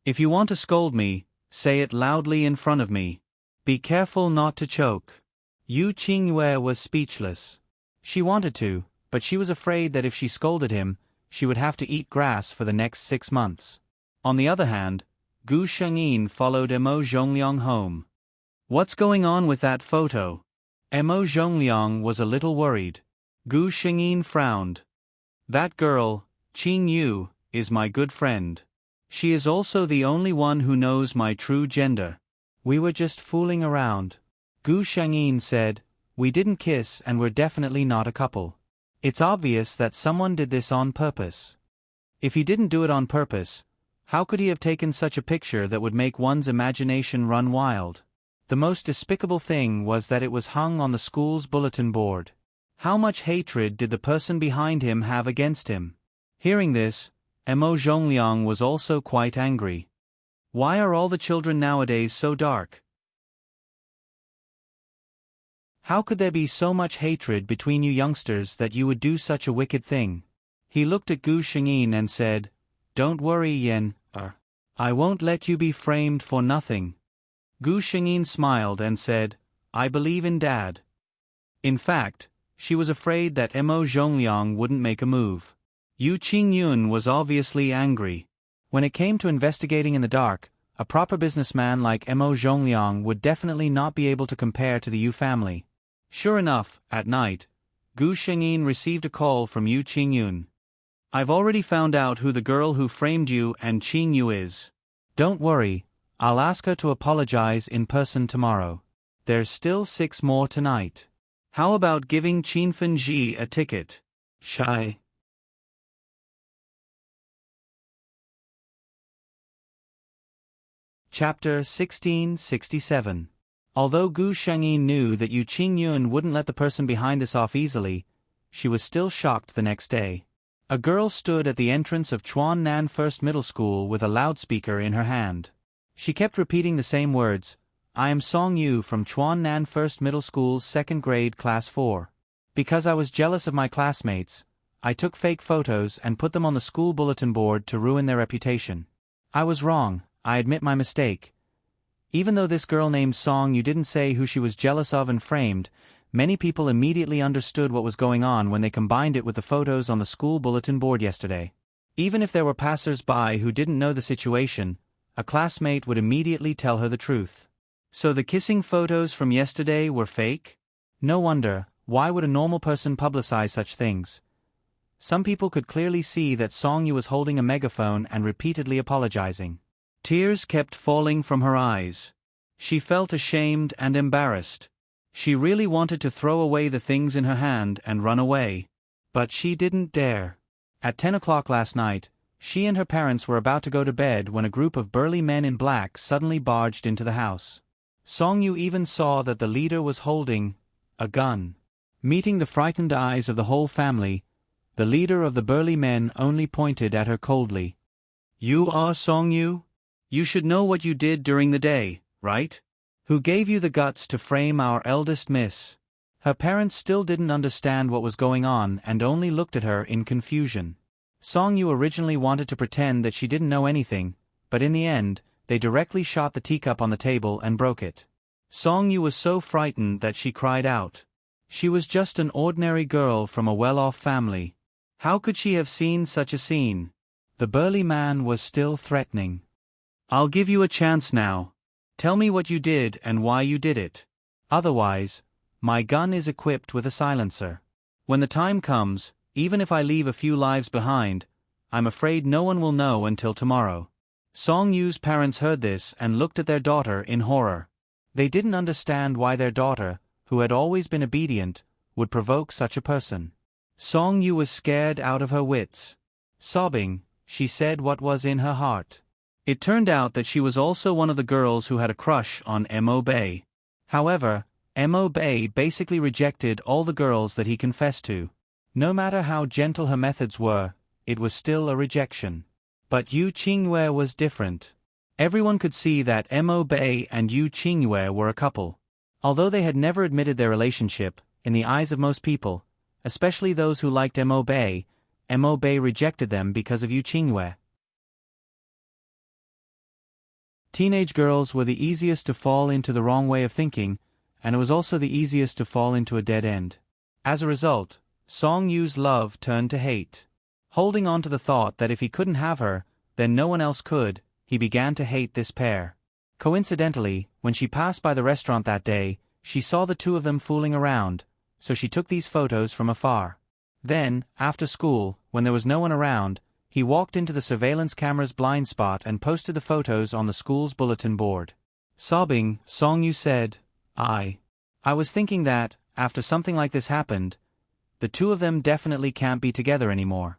"If you want to scold me, say it loudly in front of me. Be careful not to choke." Yu Qingyue was speechless. She wanted to, but she was afraid that if she scolded him, she would have to eat grass for the next 6 months. On the other hand, Gu Shengyin followed Emo Zhongliang home. "What's going on with that photo?" Emo Zhongliang was a little worried. Gu Shengyin frowned. "That girl, Qing Yu, is my good friend. She is also the only one who knows my true gender. We were just fooling around." Gu Shengyin said, "We didn't kiss and we're definitely not a couple. It's obvious that someone did this on purpose. If he didn't do it on purpose, how could he have taken such a picture that would make one's imagination run wild? The most despicable thing was that it was hung on the school's bulletin board. How much hatred did the person behind him have against him?" Hearing this, Emo Zhongliang was also quite angry. Why are all the children nowadays so dark? How could there be so much hatred between you youngsters that you would do such a wicked thing? He looked at Gu Shengyin and said, "Don't worry, Yen, I won't let you be framed for nothing." Gu Shengyin smiled and said, "I believe in Dad." In fact, she was afraid that Emo Zhongliang wouldn't make a move. Yu Qingyun was obviously angry. When it came to investigating in the dark, a proper businessman like Emo Zhongliang would definitely not be able to compare to the Yu family. Sure enough, at night, Gu Shengyin received a call from Yu Qingyun. "I've already found out who the girl who framed you and Qing Yu is. Don't worry, I'll ask her to apologize in person tomorrow. There's still 6 more tonight. How about giving Qinfen Ji a ticket?" Shy. Chapter 1667. Although Gu Shengyin knew that Yu Qingyun wouldn't let the person behind this off easily, she was still shocked the next day. A girl stood at the entrance of Chuannan First Middle School with a loudspeaker in her hand. She kept repeating the same words, "I am Song Yu from Chuannan First Middle School's 2nd grade class 4. Because I was jealous of my classmates, I took fake photos and put them on the school bulletin board to ruin their reputation. I was wrong, I admit my mistake. Even though this girl named Song Yu didn't say who she was jealous of and framed, many people immediately understood what was going on when they combined it with the photos on the school bulletin board yesterday. Even if there were passers-by who didn't know the situation, a classmate would immediately tell her the truth. So the kissing photos from yesterday were fake? No wonder, why would a normal person publicize such things? Some people could clearly see that Song Yu was holding a megaphone and repeatedly apologizing. Tears kept falling from her eyes. She felt ashamed and embarrassed. She really wanted to throw away the things in her hand and run away. But she didn't dare. At 10 o'clock last night, she and her parents were about to go to bed when a group of burly men in black suddenly barged into the house. Song Yu even saw that the leader was holding a gun. Meeting the frightened eyes of the whole family, the leader of the burly men only pointed at her coldly. "You are Song Yu? You should know what you did during the day, right? Who gave you the guts to frame our eldest miss?" Her parents still didn't understand what was going on and only looked at her in confusion. Song Yu originally wanted to pretend that she didn't know anything, but in the end, they directly shot the teacup on the table and broke it. Song Yu was so frightened that she cried out. She was just an ordinary girl from a well-off family. How could she have seen such a scene? The burly man was still threatening. "I'll give you a chance now. Tell me what you did and why you did it. Otherwise, my gun is equipped with a silencer. When the time comes, even if I leave a few lives behind, I'm afraid no one will know until tomorrow." Song Yu's parents heard this and looked at their daughter in horror. They didn't understand why their daughter, who had always been obedient, would provoke such a person. Song Yu was scared out of her wits. Sobbing, she said what was in her heart. It turned out that she was also one of the girls who had a crush on Mo Bay. However, Mo Bay basically rejected all the girls that he confessed to. No matter how gentle her methods were, it was still a rejection. But Yu Qingyue was different. Everyone could see that Mo Bay and Yu Qingyue were a couple. Although they had never admitted their relationship, in the eyes of most people, especially those who liked Mo Bay rejected them because of Yu Qingyue. Teenage girls were the easiest to fall into the wrong way of thinking, and it was also the easiest to fall into a dead end. As a result, Song Yu's love turned to hate. Holding on to the thought that if he couldn't have her, then no one else could, he began to hate this pair. Coincidentally, when she passed by the restaurant that day, she saw the two of them fooling around, so she took these photos from afar. Then, after school, when there was no one around, he walked into the surveillance camera's blind spot and posted the photos on the school's bulletin board. Sobbing, Song Yu said, I was thinking that, after something like this happened, the two of them definitely can't be together anymore.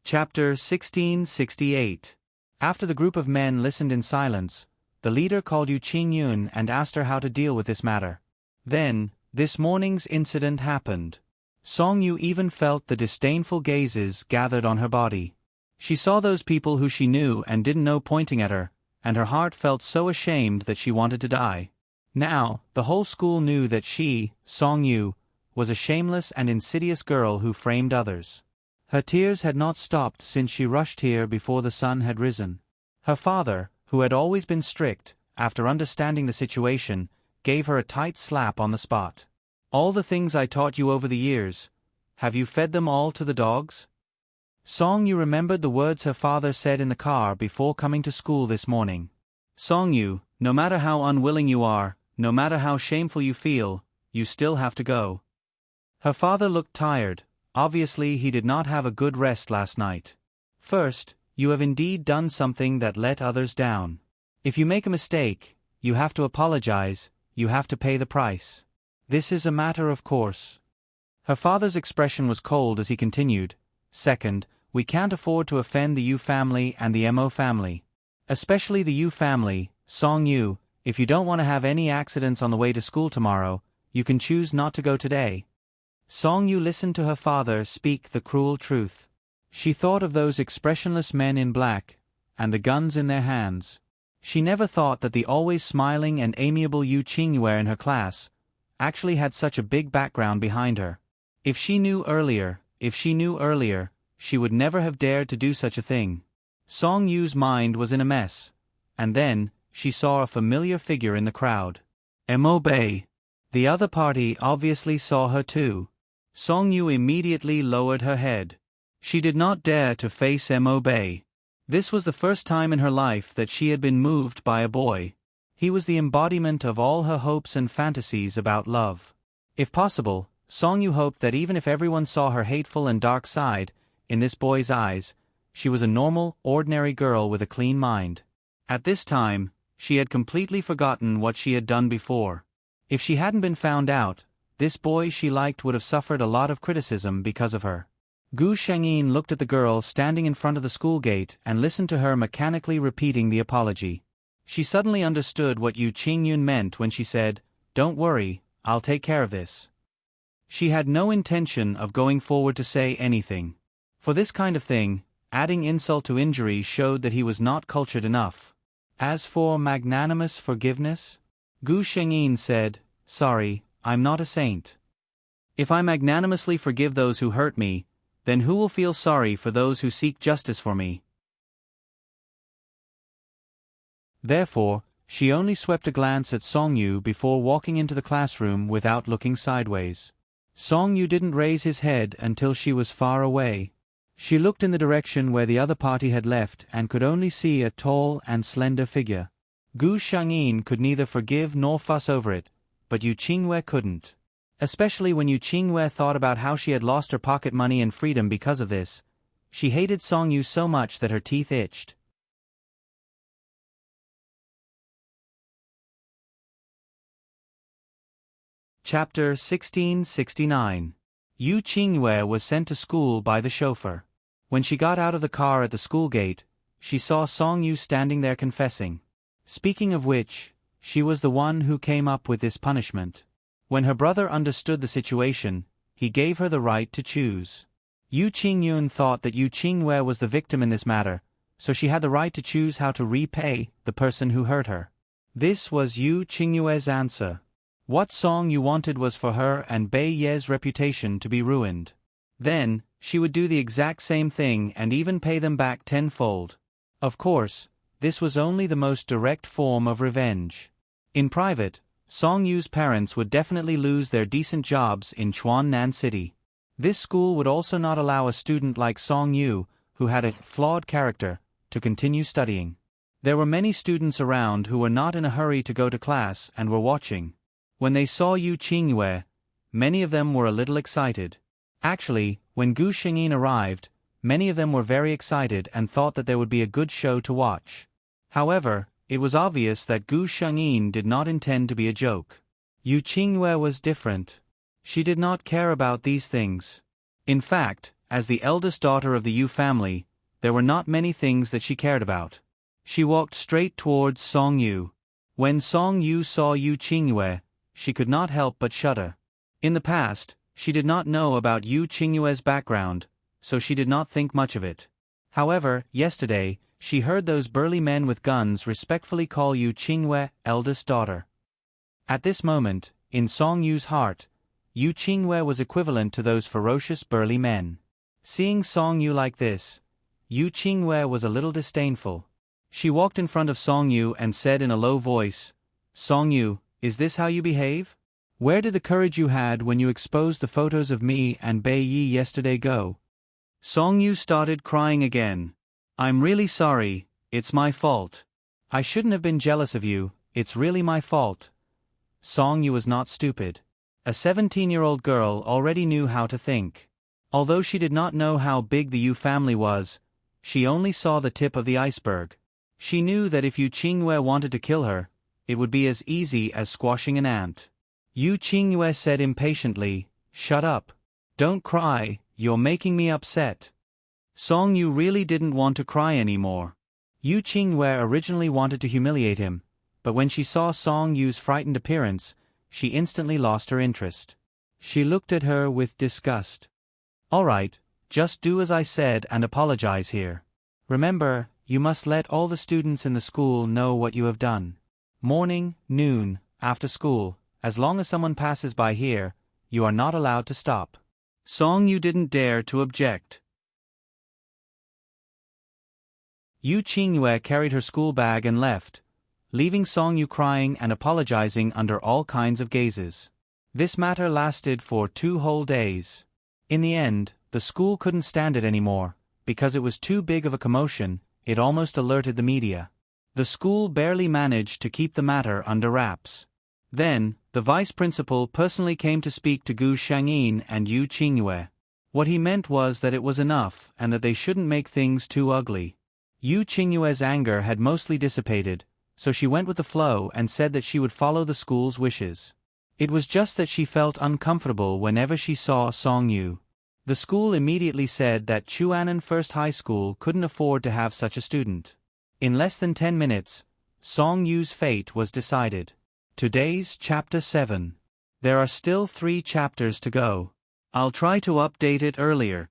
Chapter 1668. After the group of men listened in silence, the leader called Yu Qingyun and asked her how to deal with this matter. Then, this morning's incident happened. Song Yu even felt the disdainful gazes gathered on her body. She saw those people who she knew and didn't know pointing at her, and her heart felt so ashamed that she wanted to die. Now, the whole school knew that she, Song Yu, was a shameless and insidious girl who framed others. Her tears had not stopped since she rushed here before the sun had risen. Her father, who had always been strict, after understanding the situation, gave her a tight slap on the spot. All the things I taught you over the years, have you fed them all to the dogs? Song Yu remembered the words her father said in the car before coming to school this morning. Song Yu, no matter how unwilling you are, no matter how shameful you feel, you still have to go. Her father looked tired. Obviously he did not have a good rest last night. First, you have indeed done something that let others down. If you make a mistake, you have to apologize, you have to pay the price. This is a matter of course. Her father's expression was cold as he continued. Second, we can't afford to offend the Yu family and the Mo family. Especially the Yu family, Song Yu, if you don't want to have any accidents on the way to school tomorrow, you can choose not to go today. Song Yu listened to her father speak the cruel truth. She thought of those expressionless men in black, and the guns in their hands. She never thought that the always smiling and amiable Yu Qingyue in her class actually had such a big background behind her. If she knew earlier, she would never have dared to do such a thing. Song Yu's mind was in a mess, and then she saw a familiar figure in the crowd. Mo Bei. The other party obviously saw her too. Song Yu immediately lowered her head. She did not dare to face Mo Bei. This was the first time in her life that she had been moved by a boy. He was the embodiment of all her hopes and fantasies about love. If possible, Song Yu hoped that even if everyone saw her hateful and dark side, in this boy's eyes, she was a normal, ordinary girl with a clean mind. At this time, she had completely forgotten what she had done before. If she hadn't been found out, this boy she liked would have suffered a lot of criticism because of her. Gu Shengyin looked at the girl standing in front of the school gate and listened to her mechanically repeating the apology. She suddenly understood what Yu Qingyun meant when she said, "Don't worry, I'll take care of this." She had no intention of going forward to say anything. For this kind of thing, adding insult to injury showed that he was not cultured enough. As for magnanimous forgiveness, Gu Shengyin said, "Sorry, I'm not a saint. If I magnanimously forgive those who hurt me, then who will feel sorry for those who seek justice for me?" Therefore, she only swept a glance at Song Yu before walking into the classroom without looking sideways. Song Yu didn't raise his head until she was far away. She looked in the direction where the other party had left and could only see a tall and slender figure. Gu Shengyin could neither forgive nor fuss over it, but Yu Qingyue couldn't. Especially when Yu Qingyue thought about how she had lost her pocket money and freedom because of this. She hated Song Yu so much that her teeth itched. Chapter 1669. Yu Qingyue was sent to school by the chauffeur. When she got out of the car at the school gate, she saw Song Yu standing there confessing. Speaking of which, she was the one who came up with this punishment. When her brother understood the situation, he gave her the right to choose. Yu Qingyun thought that Yu Qingyue was the victim in this matter, so she had the right to choose how to repay the person who hurt her. This was Yu Qingyue's answer. What Song Yu wanted was for her and Bai Ye's reputation to be ruined. Then, she would do the exact same thing and even pay them back tenfold. Of course, this was only the most direct form of revenge. In private, Song Yu's parents would definitely lose their decent jobs in Chuannan City. This school would also not allow a student like Song Yu, who had a flawed character, to continue studying. There were many students around who were not in a hurry to go to class and were watching. When they saw Yu Qingyue, many of them were a little excited. Actually, when Gu Shengyin arrived, many of them were very excited and thought that there would be a good show to watch. However, it was obvious that Gu Shengyin did not intend to be a joke. Yu Qingyue was different. She did not care about these things. In fact, as the eldest daughter of the Yu family, there were not many things that she cared about. She walked straight towards Song Yu. When Song Yu saw Yu Qingyue, she could not help but shudder. In the past, she did not know about Yu Qingyue's background, so she did not think much of it. However, yesterday, she heard those burly men with guns respectfully call Yu Qingyue eldest daughter. At this moment, in Song Yu's heart, Yu Qingyue was equivalent to those ferocious burly men. Seeing Song Yu like this, Yu Qingyue was a little disdainful. She walked in front of Song Yu and said in a low voice, "Song Yu, is this how you behave? Where did the courage you had when you exposed the photos of me and Bai Yi yesterday go?" Song Yu started crying again. "I'm really sorry, it's my fault. I shouldn't have been jealous of you, it's really my fault." Song Yu was not stupid. A 17-year-old girl already knew how to think. Although she did not know how big the Yu family was, she only saw the tip of the iceberg. She knew that if Yu Qingyue wanted to kill her, it would be as easy as squashing an ant. Yu Qingyue said impatiently, "Shut up. Don't cry, you're making me upset." Song Yu really didn't want to cry anymore. Yu Qingyue originally wanted to humiliate him, but when she saw Song Yu's frightened appearance, she instantly lost her interest. She looked at her with disgust. "All right, just do as I said and apologize here. Remember, you must let all the students in the school know what you have done. Morning, noon, after school, as long as someone passes by here, you are not allowed to stop." Song Yu didn't dare to object. Yu Qingyue carried her school bag and left, leaving Song Yu crying and apologizing under all kinds of gazes. This matter lasted for 2 whole days. In the end, the school couldn't stand it anymore, because it was too big of a commotion. It almost alerted the media. The school barely managed to keep the matter under wraps. Then, the vice principal personally came to speak to Gu Shengyin and Yu Qingyue. What he meant was that it was enough and that they shouldn't make things too ugly. Yu Qingyue's anger had mostly dissipated, so she went with the flow and said that she would follow the school's wishes. It was just that she felt uncomfortable whenever she saw Song Yu. The school immediately said that Chuanan First High School couldn't afford to have such a student. In less than 10 minutes, Song Yu's fate was decided. Today's Chapter 7. There are still 3 chapters to go. I'll try to update it earlier.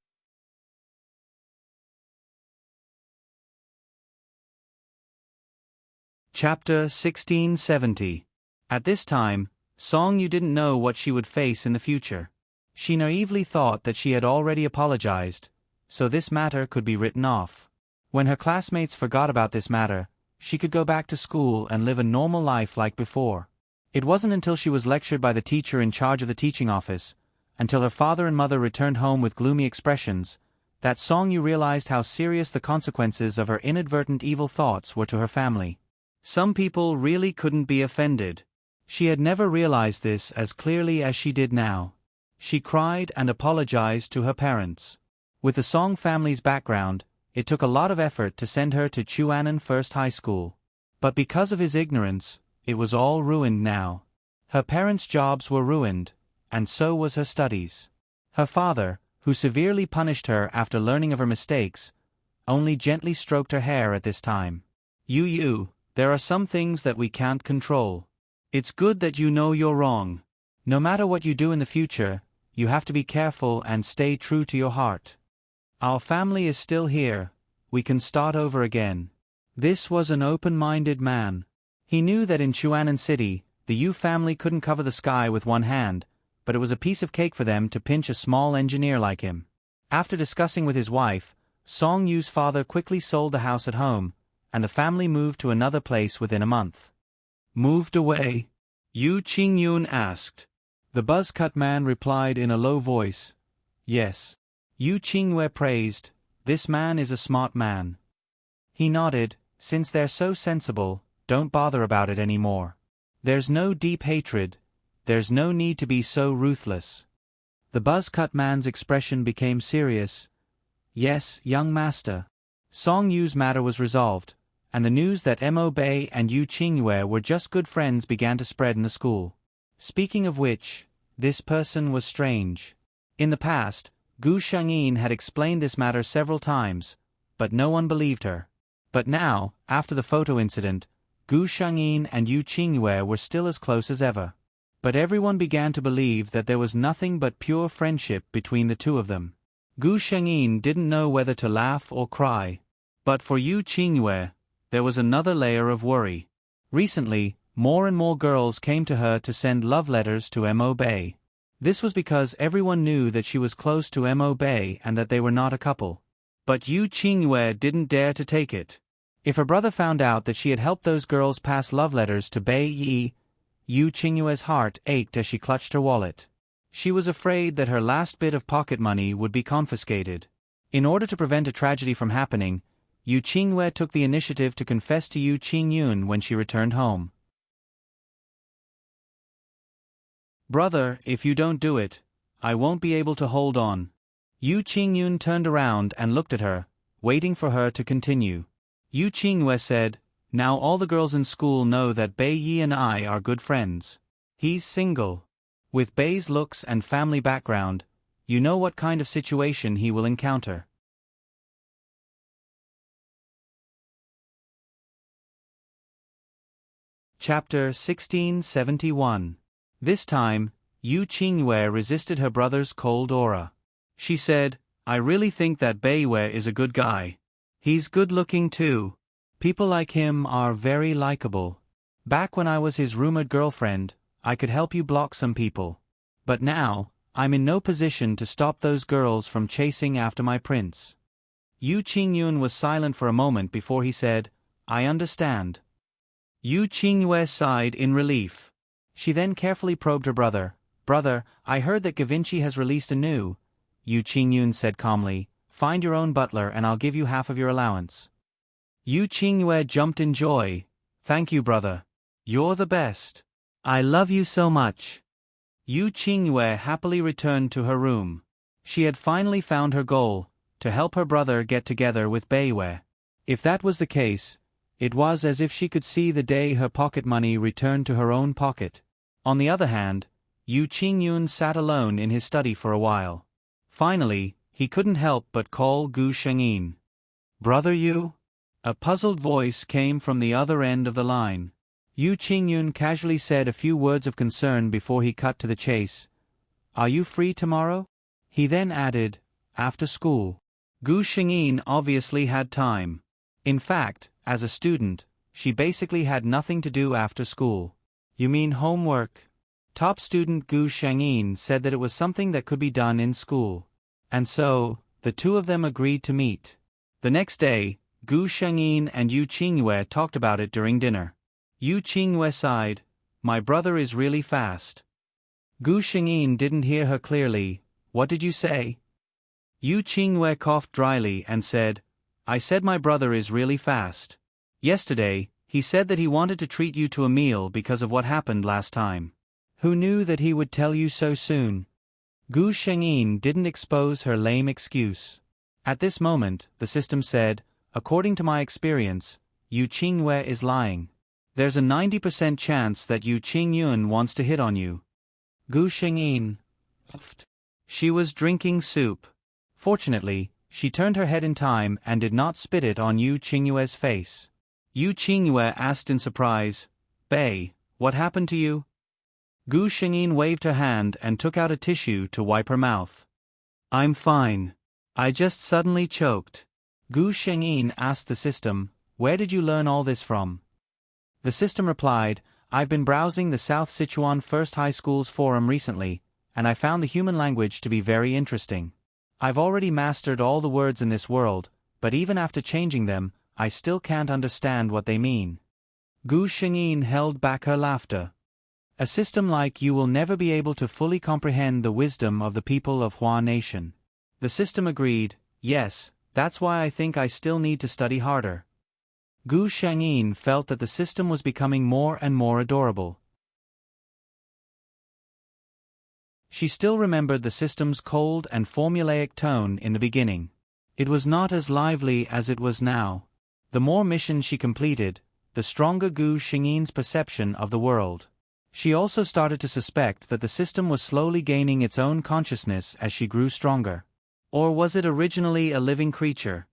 Chapter 1670. At this time, Song Yu didn't know what she would face in the future. She naively thought that she had already apologized, so this matter could be written off. When her classmates forgot about this matter, she could go back to school and live a normal life like before. It wasn't until she was lectured by the teacher in charge of the teaching office, until her father and mother returned home with gloomy expressions, that Song Yu realized how serious the consequences of her inadvertent evil thoughts were to her family. Some people really couldn't be offended. She had never realized this as clearly as she did now. She cried and apologized to her parents. With the Song family's background, it took a lot of effort to send her to Chuanan First High School. But because of his ignorance, it was all ruined now. Her parents' jobs were ruined, and so was her studies. Her father, who severely punished her after learning of her mistakes, only gently stroked her hair at this time. You, there are some things that we can't control. It's good that you know you're wrong. No matter what you do in the future, you have to be careful and stay true to your heart. Our family is still here, we can start over again. This was an open-minded man. He knew that in Chuanan City, the Yu family couldn't cover the sky with one hand, but it was a piece of cake for them to pinch a small engineer like him. After discussing with his wife, Song Yu's father quickly sold the house at home, and the family moved to another place within a month. Moved away? Yu Qingyun asked. The buzz-cut man replied in a low voice, yes. Yu Qingwei praised, this man is a smart man. He nodded, since they're so sensible, don't bother about it anymore. There's no deep hatred, there's no need to be so ruthless. The buzz-cut man's expression became serious. Yes, young master. Song Yu's matter was resolved, and the news that Mo Bei and Yu Qingwei were just good friends began to spread in the school. Speaking of which, this person was strange. In the past, Gu Shengyin had explained this matter several times, but no one believed her. But now, after the photo incident, Gu Shengyin and Yu Qingwei were still as close as ever. But everyone began to believe that there was nothing but pure friendship between the two of them. Gu Shengyin didn't know whether to laugh or cry. But for Yu Qingwei, there was another layer of worry. Recently, more and more girls came to her to send love letters to Mo Bei. This was because everyone knew that she was close to Mo Bei and that they were not a couple. But Yu Qingwei didn't dare to take it. If her brother found out that she had helped those girls pass love letters to Bei Yi, Yu Qingwei's heart ached as she clutched her wallet. She was afraid that her last bit of pocket money would be confiscated. In order to prevent a tragedy from happening, Yu Qingwei took the initiative to confess to Yu Qingyun when she returned home. Brother, if you don't do it, I won't be able to hold on. Yu Qingyun turned around and looked at her, waiting for her to continue. Yu Qingwei said, now all the girls in school know that Bei Yi and I are good friends. He's single. With Bei's looks and family background, you know what kind of situation he will encounter. Chapter 1671. This time, Yu Qingwei resisted her brother's cold aura. She said, I really think that Bei Wei is a good guy. He's good-looking too. People like him are very likable. Back when I was his rumored girlfriend, I could help you block some people. But now, I'm in no position to stop those girls from chasing after my prince. Yu Qingyun was silent for a moment before he said, I understand. Yu Qingwei sighed in relief. She then carefully probed her brother. Brother, I heard that Gavinci has released a new. Yu Qingyun said calmly, find your own butler and I'll give you half of your allowance. Yu Qingwei jumped in joy. Thank you, brother. You're the best. I love you so much. Yu Qingwei happily returned to her room. She had finally found her goal, to help her brother get together with Bei Wei. If that was the case, it was as if she could see the day her pocket money returned to her own pocket. On the other hand, Yu Qingyun sat alone in his study for a while. Finally, he couldn't help but call Gu Shengyin. Brother Yu? A puzzled voice came from the other end of the line. Yu Qingyun casually said a few words of concern before he cut to the chase. Are you free tomorrow? He then added, after school. Gu Shengyin obviously had time. In fact, as a student, she basically had nothing to do after school. You mean homework? Top student Gu Shengyin said that it was something that could be done in school. And so, the two of them agreed to meet. The next day, Gu Shengyin and Yu Qingwei talked about it during dinner. Yu Qingwei sighed, my brother is really fast. Gu Shengyin didn't hear her clearly. What did you say? Yu Qingwei coughed dryly and said, I said my brother is really fast. Yesterday, he said that he wanted to treat you to a meal because of what happened last time. Who knew that he would tell you so soon? Gu Shengyin didn't expose her lame excuse. At this moment, the system said, according to my experience, Yu Qingwei is lying. There's a 90% chance that Yu Qingyun wants to hit on you. Gu Shengyin. She was drinking soup. Fortunately, she turned her head in time and did not spit it on Yu Qingyue's face. Yu Qingyue asked in surprise, "Bei, what happened to you?" Gu Shengyin waved her hand and took out a tissue to wipe her mouth. "I'm fine. I just suddenly choked." Gu Shengyin asked the system, "Where did you learn all this from?" The system replied, "I've been browsing the South Sichuan First High School's forum recently, and I found the human language to be very interesting. I've already mastered all the words in this world, but even after changing them, I still can't understand what they mean." Gu Shengyin held back her laughter. "A system like you will never be able to fully comprehend the wisdom of the people of Hua Nation." The system agreed, "Yes, that's why I think I still need to study harder." Gu Shengyin felt that the system was becoming more and more adorable. She still remembered the system's cold and formulaic tone in the beginning. It was not as lively as it was now. The more missions she completed, the stronger Gu Shengyin's perception of the world. She also started to suspect that the system was slowly gaining its own consciousness as she grew stronger. Or was it originally a living creature?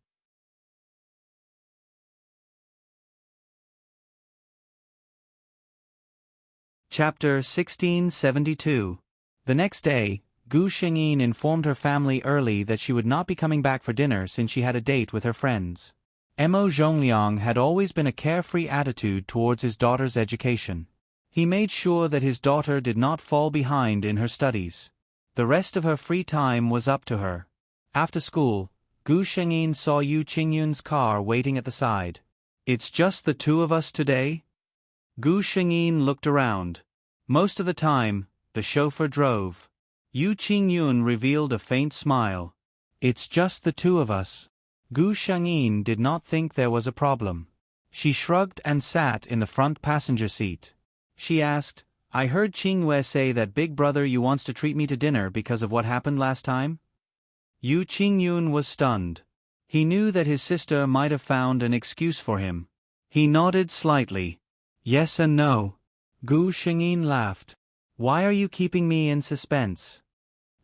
Chapter 1672. The next day, Gu Shengyin informed her family early that she would not be coming back for dinner since she had a date with her friends. Mo Zhongliang had always been a carefree attitude towards his daughter's education. He made sure that his daughter did not fall behind in her studies. The rest of her free time was up to her. After school, Gu Shengyin saw Yu Qingyun's car waiting at the side. "It's just the two of us today?" Gu Shengyin looked around. Most of the time, the chauffeur drove. Yu Qingyun revealed a faint smile. "It's just the two of us." Gu Shengyin did not think there was a problem. She shrugged and sat in the front passenger seat. She asked, "I heard Qingyue say that Big Brother Yu wants to treat me to dinner because of what happened last time?" Yu Qingyun was stunned. He knew that his sister might have found an excuse for him. He nodded slightly. "Yes and no." Gu Shengyin laughed. "Why are you keeping me in suspense?"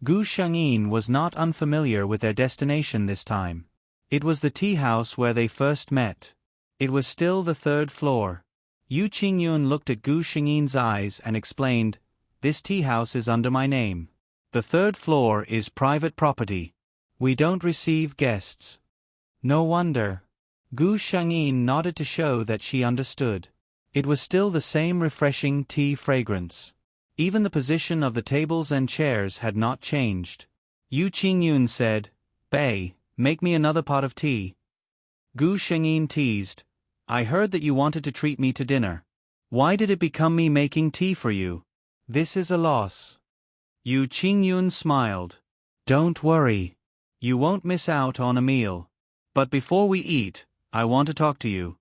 Gu Shengyin was not unfamiliar with their destination this time. It was the tea house where they first met. It was still the third floor. Yu Qingyun looked at Gu Shengyin's eyes and explained, "This tea house is under my name. The third floor is private property. We don't receive guests." "No wonder." Gu Shengyin nodded to show that she understood. It was still the same refreshing tea fragrance. Even the position of the tables and chairs had not changed. Yu Qingyun said, "Bei, make me another pot of tea." Gu Shengyin teased, "I heard that you wanted to treat me to dinner. Why did it become me making tea for you? This is a loss." Yu Qingyun smiled. "Don't worry. You won't miss out on a meal. But before we eat, I want to talk to you."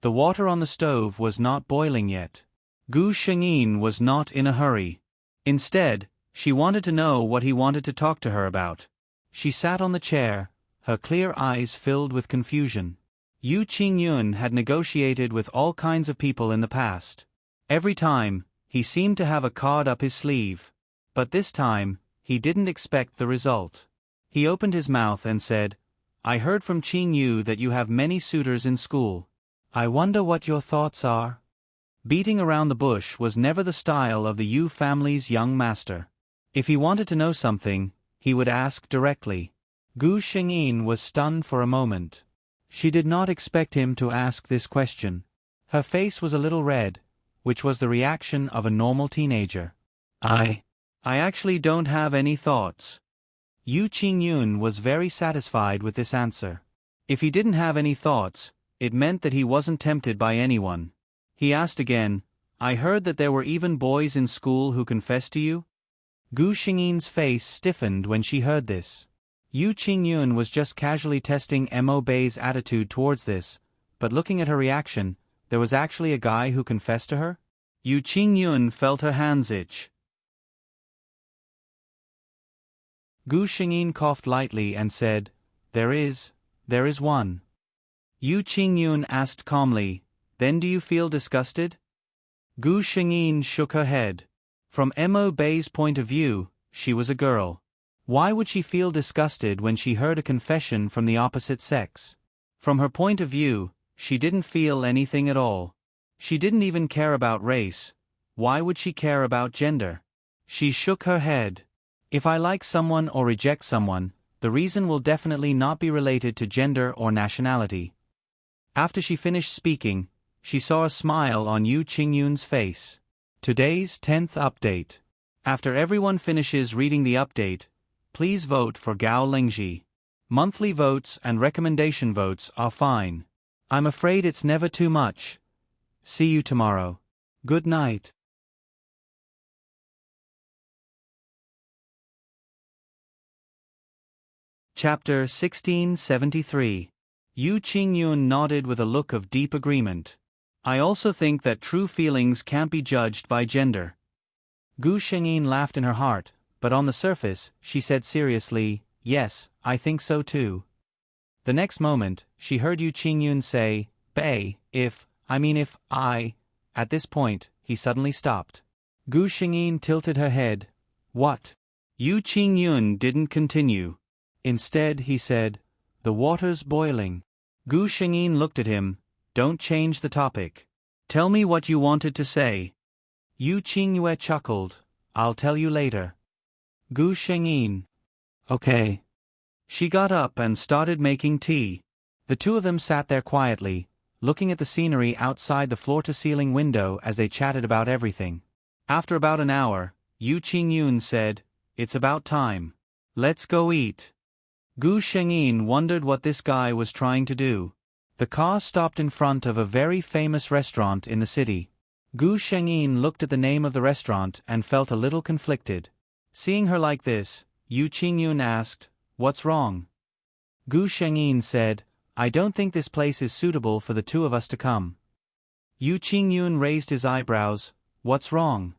The water on the stove was not boiling yet. Gu Shengyin was not in a hurry. Instead, she wanted to know what he wanted to talk to her about. She sat on the chair, her clear eyes filled with confusion. Yu Qingyun had negotiated with all kinds of people in the past. Every time, he seemed to have a card up his sleeve. But this time, he didn't expect the result. He opened his mouth and said, "I heard from Qing Yu that you have many suitors in school. I wonder what your thoughts are?" Beating around the bush was never the style of the Yu family's young master. If he wanted to know something, he would ask directly. Gu Shengyin was stunned for a moment. She did not expect him to ask this question. Her face was a little red, which was the reaction of a normal teenager. I actually don't have any thoughts." Yu Qingyun was very satisfied with this answer. If he didn't have any thoughts, it meant that he wasn't tempted by anyone. He asked again, "I heard that there were even boys in school who confessed to you?" Gu Shengyin's face stiffened when she heard this. Yu Qingyun was just casually testing Mo Bei's attitude towards this, but looking at her reaction, there was actually a guy who confessed to her? Yu Qingyun felt her hands itch. Gu Shengyin coughed lightly and said, there is one." Yu Qingyun asked calmly, "Then do you feel disgusted?" Gu Shengyin shook her head. From Mo Bei's point of view, she was a girl. Why would she feel disgusted when she heard a confession from the opposite sex? From her point of view, she didn't feel anything at all. She didn't even care about race. Why would she care about gender? She shook her head. If I like someone or reject someone, the reason will definitely not be related to gender or nationality. After she finished speaking, she saw a smile on Yu Qingyun's face. Today's 10th update. After everyone finishes reading the update, please vote for Gao Lingji. Monthly votes and recommendation votes are fine. I'm afraid it's never too much. See you tomorrow. Good night. Chapter 1673. Yu Qingyun nodded with a look of deep agreement. I also think that true feelings can't be judged by gender. Gu Shengyin laughed in her heart, but on the surface, she said seriously, yes, I think so too. The next moment, she heard Yu Qingyun say, Bei, if I. At this point, he suddenly stopped. Gu Shengyin tilted her head. What? Yu Qingyun didn't continue. Instead, he said, the water's boiling. Gu Shengyin looked at him. Don't change the topic. Tell me what you wanted to say. Yu Qingyue chuckled. I'll tell you later. Gu Shengyin. Okay. She got up and started making tea. The two of them sat there quietly, looking at the scenery outside the floor-to-ceiling window as they chatted about everything. After about an hour, Yu Qingyun said, It's about time. Let's go eat. Gu Shengyin wondered what this guy was trying to do. The car stopped in front of a very famous restaurant in the city. Gu Shengyin looked at the name of the restaurant and felt a little conflicted. Seeing her like this, Yu Qingyun asked, What's wrong? Gu Shengyin said, I don't think this place is suitable for the two of us to come. Yu Qingyun raised his eyebrows. What's wrong?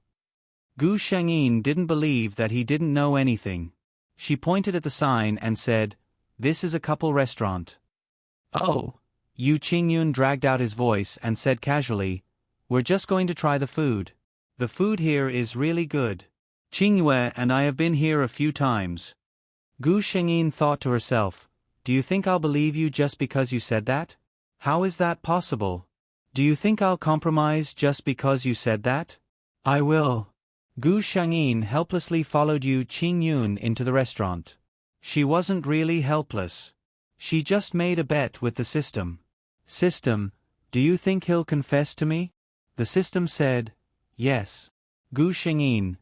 Gu Shengyin didn't believe that he didn't know anything. She pointed at the sign and said, This is a couple restaurant. Oh. Yu Qingyun dragged out his voice and said casually, We're just going to try the food. The food here is really good. Qingyue and I have been here a few times. Gu Shengyin thought to herself, Do you think I'll believe you just because you said that? How is that possible? Do you think I'll compromise just because you said that? I will. Gu Shengyin helplessly followed Yu Qingyun into the restaurant. She wasn't really helpless. She just made a bet with the system. System, do you think he'll confess to me? The system said, Yes. Gu Shengyin.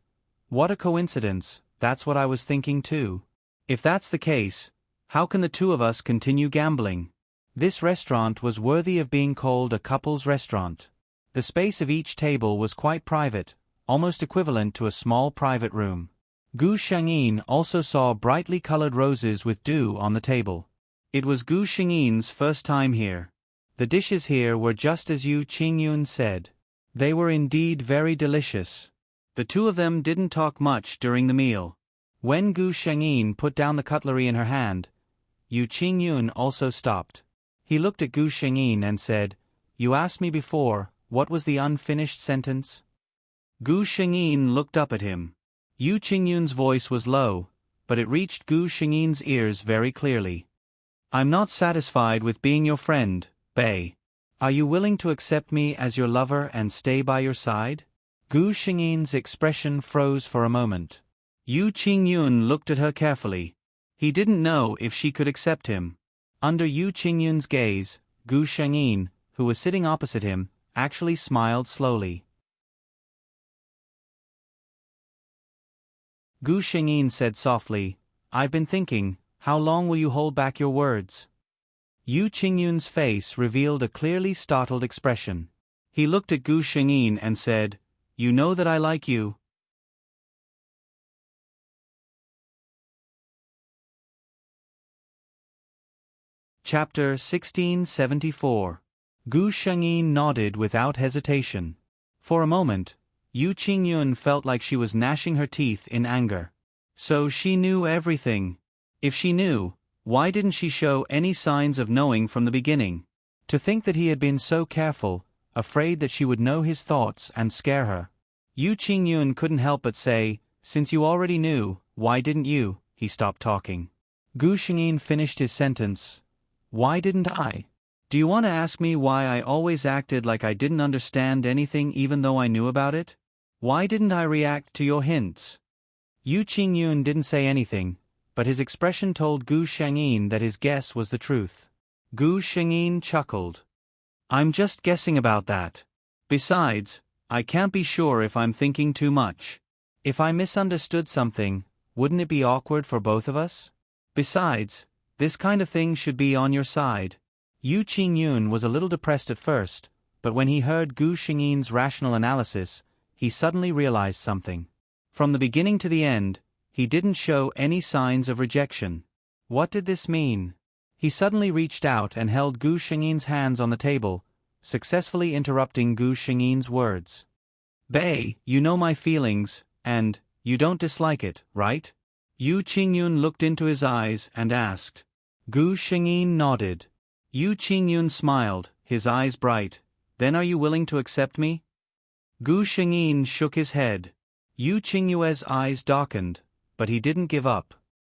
What a coincidence, that's what I was thinking too. If that's the case, how can the two of us continue gambling? This restaurant was worthy of being called a couple's restaurant. The space of each table was quite private, almost equivalent to a small private room. Gu Shengyin also saw brightly colored roses with dew on the table. It was Gu Shengyin's first time here. The dishes here were just as Yu Qingyun said. They were indeed very delicious. The two of them didn't talk much during the meal. When Gu Shengyin put down the cutlery in her hand, Yu Qingyun also stopped. He looked at Gu Shengyin and said, You asked me before, what was the unfinished sentence? Gu Shengyin looked up at him. Yu Qingyun's voice was low, but it reached Gu Shengyin's ears very clearly. I'm not satisfied with being your friend, Bei. Are you willing to accept me as your lover and stay by your side? Gu Shengyin's expression froze for a moment. Yu Qingyun looked at her carefully. He didn't know if she could accept him. Under Yu Qingyun's gaze, Gu Shengyin, who was sitting opposite him, actually smiled slowly. Gu Shengyin said softly, I've been thinking, how long will you hold back your words? Yu Qingyun's face revealed a clearly startled expression. He looked at Gu Shengyin and said, You know that I like you. Chapter 1674. Gu Shengyin nodded without hesitation. For a moment, Yu Qingyun felt like she was gnashing her teeth in anger. So she knew everything. If she knew, why didn't she show any signs of knowing from the beginning? To think that he had been so careful, afraid that she would know his thoughts and scare her. Yu Qingyun couldn't help but say, Since you already knew, why didn't you? he stopped talking. Gu Shengyin finished his sentence. Why didn't I? Do you want to ask me why I always acted like I didn't understand anything even though I knew about it? Why didn't I react to your hints? Yu Qingyun didn't say anything, but his expression told Gu Shengyin that his guess was the truth. Gu Shengyin chuckled. I'm just guessing about that. Besides, I can't be sure if I'm thinking too much. If I misunderstood something, wouldn't it be awkward for both of us? Besides, this kind of thing should be on your side. Yu Qingyun was a little depressed at first, but when he heard Gu Shengyin's rational analysis, he suddenly realized something. From the beginning to the end, he didn't show any signs of rejection. What did this mean? He suddenly reached out and held Gu Shengyin's hands on the table, successfully interrupting Gu Shengyin's words. Bei, you know my feelings, and you don't dislike it, right? Yu Qingyun looked into his eyes and asked. Gu Shengyin nodded. Yu Qingyun smiled, his eyes bright. Then are you willing to accept me? Gu Shengyin shook his head. Yu Qingyue's eyes darkened, but he didn't give up.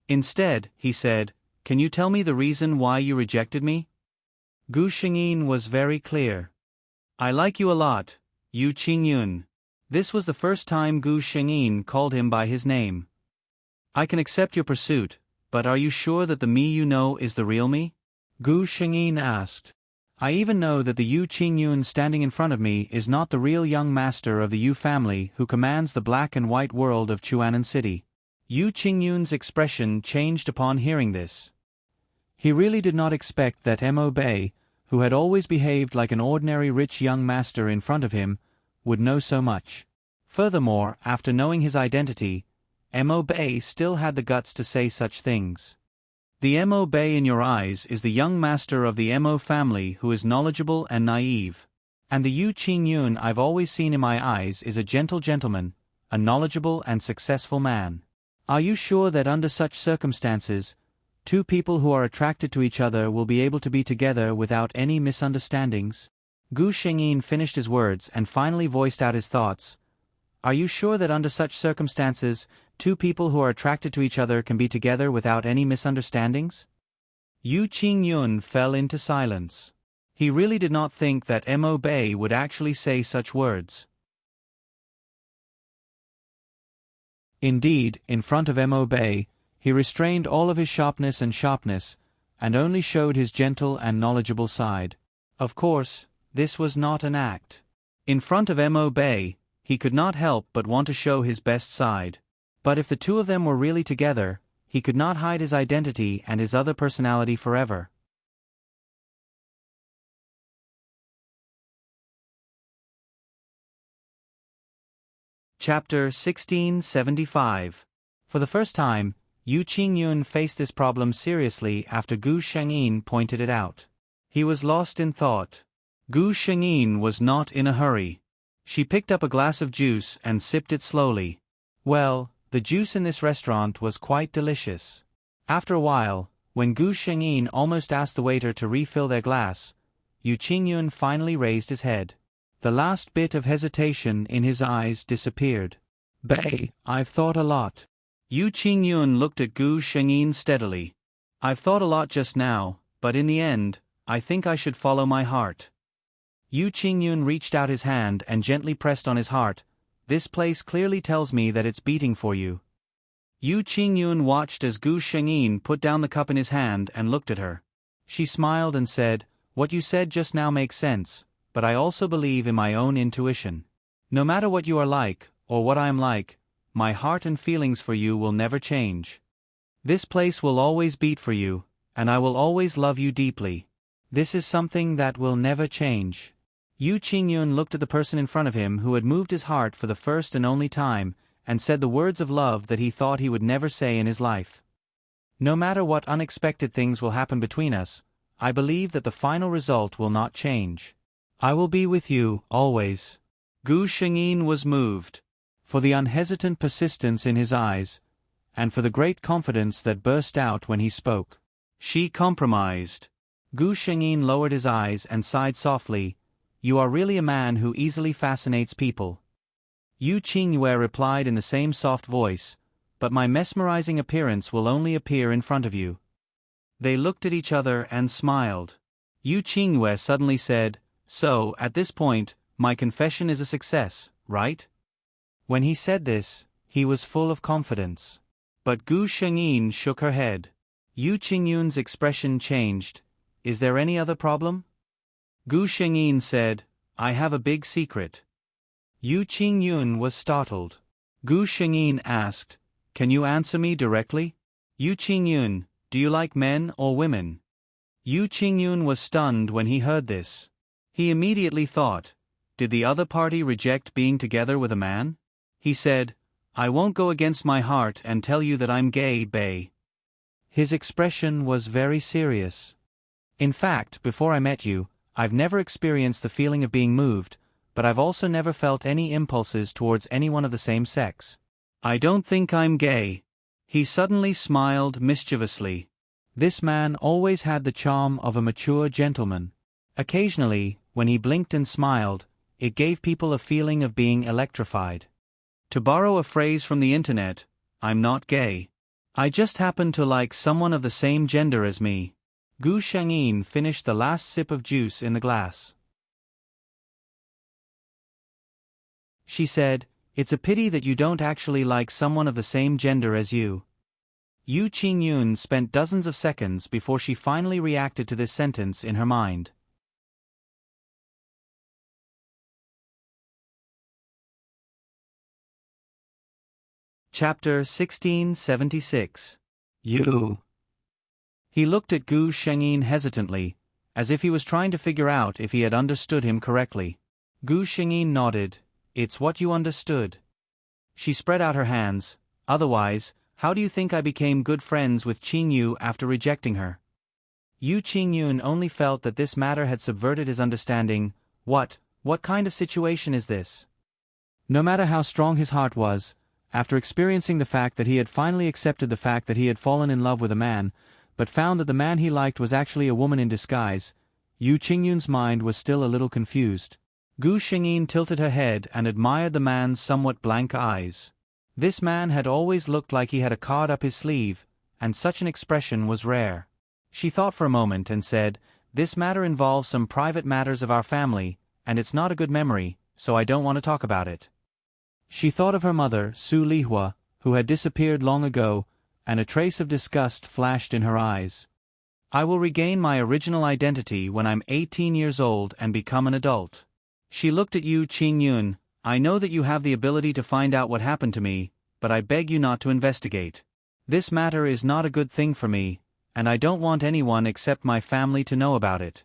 Instead, he said, Can you tell me the reason why you rejected me? Gu Shengyin was very clear. I like you a lot, Yu Qingyun. This was the first time Gu Shengyin called him by his name. I can accept your pursuit, but are you sure that the me you know is the real me? Gu Shengyin asked. I even know that the Yu Qingyun standing in front of me is not the real young master of the Yu family who commands the black and white world of Chuanan City. Yu Qingyun's expression changed upon hearing this. He really did not expect that Mo Bei, who had always behaved like an ordinary rich young master in front of him, would know so much. Furthermore, after knowing his identity, Mo Bei still had the guts to say such things. The Mo Bei in your eyes is the young master of the Mo family who is knowledgeable and naive. And the Yu Qingyun I've always seen in my eyes is a gentle gentleman, a knowledgeable and successful man. Are you sure that under such circumstances, two people who are attracted to each other will be able to be together without any misunderstandings? Gu Shengyin finished his words and finally voiced out his thoughts. Are you sure that under such circumstances, two people who are attracted to each other can be together without any misunderstandings? Yu Qingyun fell into silence. He really did not think that Mo Bei would actually say such words. Indeed, in front of Mo Bei, he restrained all of his sharpness, and only showed his gentle and knowledgeable side. Of course, this was not an act. In front of Mo Bei, he could not help but want to show his best side. But if the two of them were really together, he could not hide his identity and his other personality forever. Chapter 1675. For the first time, Yu Qingyun faced this problem seriously after Gu Shengyin pointed it out. He was lost in thought. Gu Shengyin was not in a hurry. She picked up a glass of juice and sipped it slowly. Well, the juice in this restaurant was quite delicious. After a while, when Gu Shengyin almost asked the waiter to refill their glass, Yu Qingyun finally raised his head. The last bit of hesitation in his eyes disappeared. Bei, I've thought a lot. Yu Qingyun looked at Gu Shengyin steadily. I've thought a lot just now, but in the end, I think I should follow my heart. Yu Qingyun reached out his hand and gently pressed on his heart. This place clearly tells me that it's beating for you. Yu Qingyun watched as Gu Shengyin put down the cup in his hand and looked at her. She smiled and said, What you said just now makes sense, but I also believe in my own intuition. No matter what you are like, or what I am like, my heart and feelings for you will never change. This place will always beat for you, and I will always love you deeply. This is something that will never change. Yu Qingyun looked at the person in front of him who had moved his heart for the first and only time, and said the words of love that he thought he would never say in his life. No matter what unexpected things will happen between us, I believe that the final result will not change. I will be with you, always. Gu Shengyin was moved. For the unhesitant persistence in his eyes, and for the great confidence that burst out when he spoke. She compromised. Gu Shengyin lowered his eyes and sighed softly. You are really a man who easily fascinates people. Yu Qingyue replied in the same soft voice, but my mesmerizing appearance will only appear in front of you." They looked at each other and smiled. Yu Qingyue suddenly said, "So, at this point, my confession is a success, right?" When he said this, he was full of confidence. But Gu Shengyin shook her head. Yu Qingyun's expression changed. "Is there any other problem?" Gu Shengyin said, "I have a big secret." Yu Qingyun was startled. Gu Shengyin asked, "Can you answer me directly?" "Yu Qingyun, do you like men or women?" Yu Qingyun was stunned when he heard this. He immediately thought, did the other party reject being together with a man? He said, "I won't go against my heart and tell you that I'm gay, bae." His expression was very serious. "In fact, before I met you, I've never experienced the feeling of being moved, but I've also never felt any impulses towards anyone of the same sex. I don't think I'm gay." He suddenly smiled mischievously. This man always had the charm of a mature gentleman. Occasionally, when he blinked and smiled, it gave people a feeling of being electrified. To borrow a phrase from the internet, I'm not gay. I just happen to like someone of the same gender as me. Gu Shengyin finished the last sip of juice in the glass. She said, "It's a pity that you don't actually like someone of the same gender as you." Yu Qingyun spent dozens of seconds before she finally reacted to this sentence in her mind. Chapter 1676. You. He looked at Gu Shengyin hesitantly, as if he was trying to figure out if he had understood him correctly. Gu Shengyin nodded. "It's what you understood." She spread out her hands. "Otherwise, how do you think I became good friends with Qingyu after rejecting her?" Yu Qingyun only felt that this matter had subverted his understanding. What kind of situation is this? No matter how strong his heart was, after experiencing the fact that he had finally accepted the fact that he had fallen in love with a man, but found that the man he liked was actually a woman in disguise, Yu Qingyun's mind was still a little confused. Gu Shengyin tilted her head and admired the man's somewhat blank eyes. This man had always looked like he had a card up his sleeve, and such an expression was rare. She thought for a moment and said, "This matter involves some private matters of our family, and it's not a good memory, so I don't want to talk about it." She thought of her mother, Su Lihua, who had disappeared long ago, and a trace of disgust flashed in her eyes. "I will regain my original identity when I'm 18 years old and become an adult." She looked at Yu Qingyun. "I know that you have the ability to find out what happened to me, but I beg you not to investigate. This matter is not a good thing for me, and I don't want anyone except my family to know about it."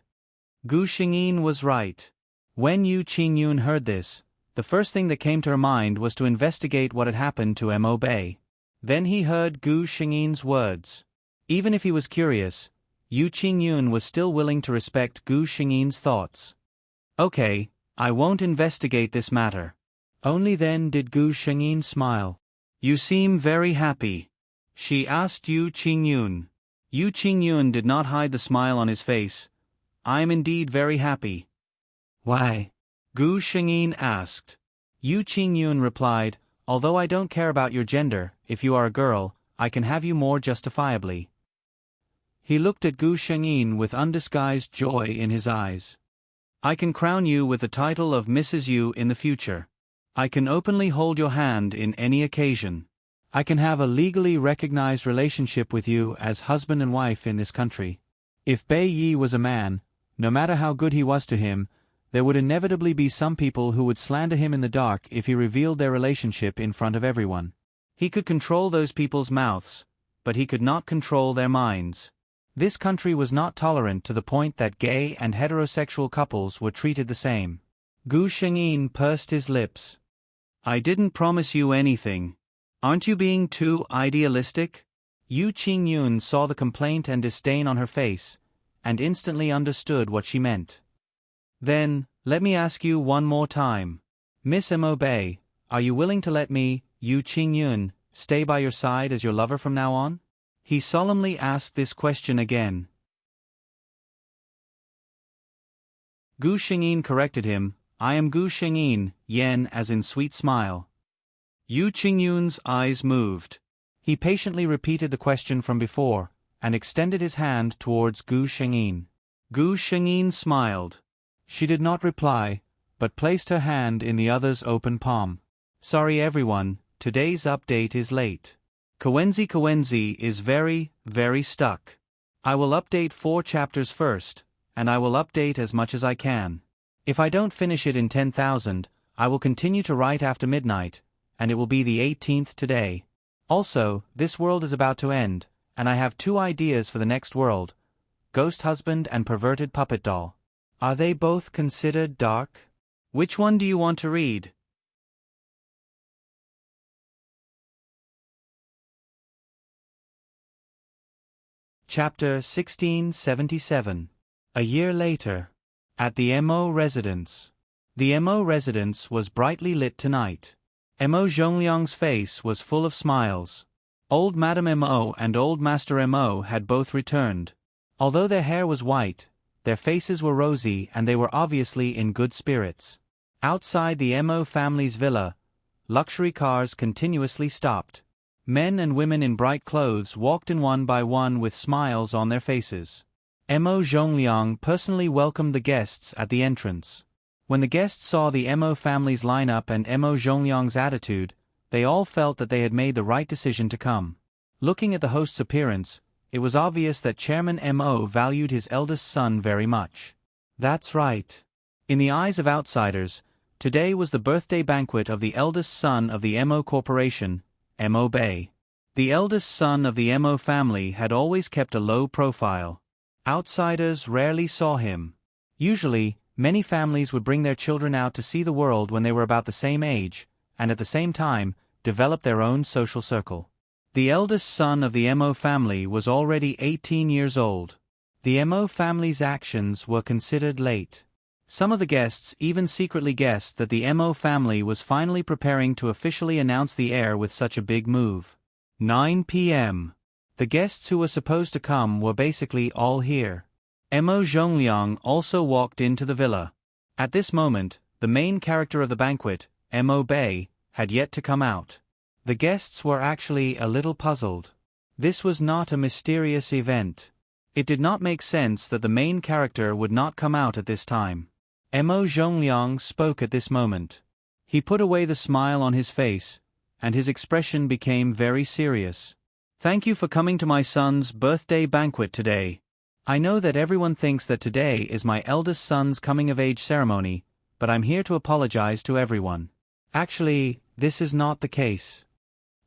Gu Shengyin was right. When Yu Qingyun heard this, the first thing that came to her mind was to investigate what had happened to Mo Bei. Then he heard Gu Shengyin's words. Even if he was curious, Yu Qingyun was still willing to respect Gu Shengyin's thoughts. "Okay, I won't investigate this matter." Only then did Gu Shengyin smile. "You seem very happy," she asked Yu Qingyun. Yu Qingyun did not hide the smile on his face. "I am indeed very happy." "Why?" Gu Shengyin asked. Yu Qingyun replied, "Although I don't care about your gender, if you are a girl, I can have you more justifiably." He looked at Gu Shengyin with undisguised joy in his eyes. "I can crown you with the title of Mrs. Yu in the future. I can openly hold your hand in any occasion. I can have a legally recognized relationship with you as husband and wife in this country." If Bei Yi was a man, no matter how good he was to him, there would inevitably be some people who would slander him in the dark if he revealed their relationship in front of everyone. He could control those people's mouths, but he could not control their minds. This country was not tolerant to the point that gay and heterosexual couples were treated the same. Gu Shengyin pursed his lips. "I didn't promise you anything. Aren't you being too idealistic?" Yu Qingyun saw the complaint and disdain on her face, and instantly understood what she meant. "Then, let me ask you one more time. Miss Mo Bei, are you willing to let me, Yu Qingyun, stay by your side as your lover from now on?" He solemnly asked this question again. Gu Shengyin corrected him, "I am Gu Shengyin, yen as in sweet smile." Yu Qingyun's eyes moved. He patiently repeated the question from before, and extended his hand towards Gu Shengyin. Gu Shengyin smiled. She did not reply, but placed her hand in the other's open palm. Sorry everyone, today's update is late. Kawenzi is very, very stuck. I will update 4 chapters first, and I will update as much as I can. If I don't finish it in 10,000, I will continue to write after midnight, and it will be the 18th today. Also, this world is about to end, and I have 2 ideas for the next world: Ghost Husband and Perverted Puppet Doll. Are they both considered dark? Which one do you want to read? Chapter 1677. A year later. At the Mo residence. The Mo residence was brightly lit tonight. Mo Zhongliang's face was full of smiles. Old Madame Mo and Old Master Mo had both returned. Although their hair was white, their faces were rosy and they were obviously in good spirits. Outside the Mo family's villa, luxury cars continuously stopped. Men and women in bright clothes walked in one by one with smiles on their faces. Mo Zhongliang personally welcomed the guests at the entrance. When the guests saw the Mo family's lineup and Mo Zhongliang's attitude, they all felt that they had made the right decision to come. Looking at the host's appearance, it was obvious that Chairman Mo valued his eldest son very much. That's right. In the eyes of outsiders, today was the birthday banquet of the eldest son of the Mo Corporation, Mo Bei. The eldest son of the Mo family had always kept a low profile. Outsiders rarely saw him. Usually, many families would bring their children out to see the world when they were about the same age, and at the same time, develop their own social circle. The eldest son of the Mo family was already 18 years old. The Mo family's actions were considered late. Some of the guests even secretly guessed that the Mo family was finally preparing to officially announce the heir with such a big move. 9 p.m. The guests who were supposed to come were basically all here. Mo Zhongliang also walked into the villa. At this moment, the main character of the banquet, Mo Bei, had yet to come out. The guests were actually a little puzzled. This was not a mysterious event. It did not make sense that the main character would not come out at this time. Mo Zhongliang spoke at this moment. He put away the smile on his face, and his expression became very serious. Thank you for coming to my son's birthday banquet today. I know that everyone thinks that today is my eldest son's coming-of-age ceremony, but I'm here to apologize to everyone. Actually, this is not the case.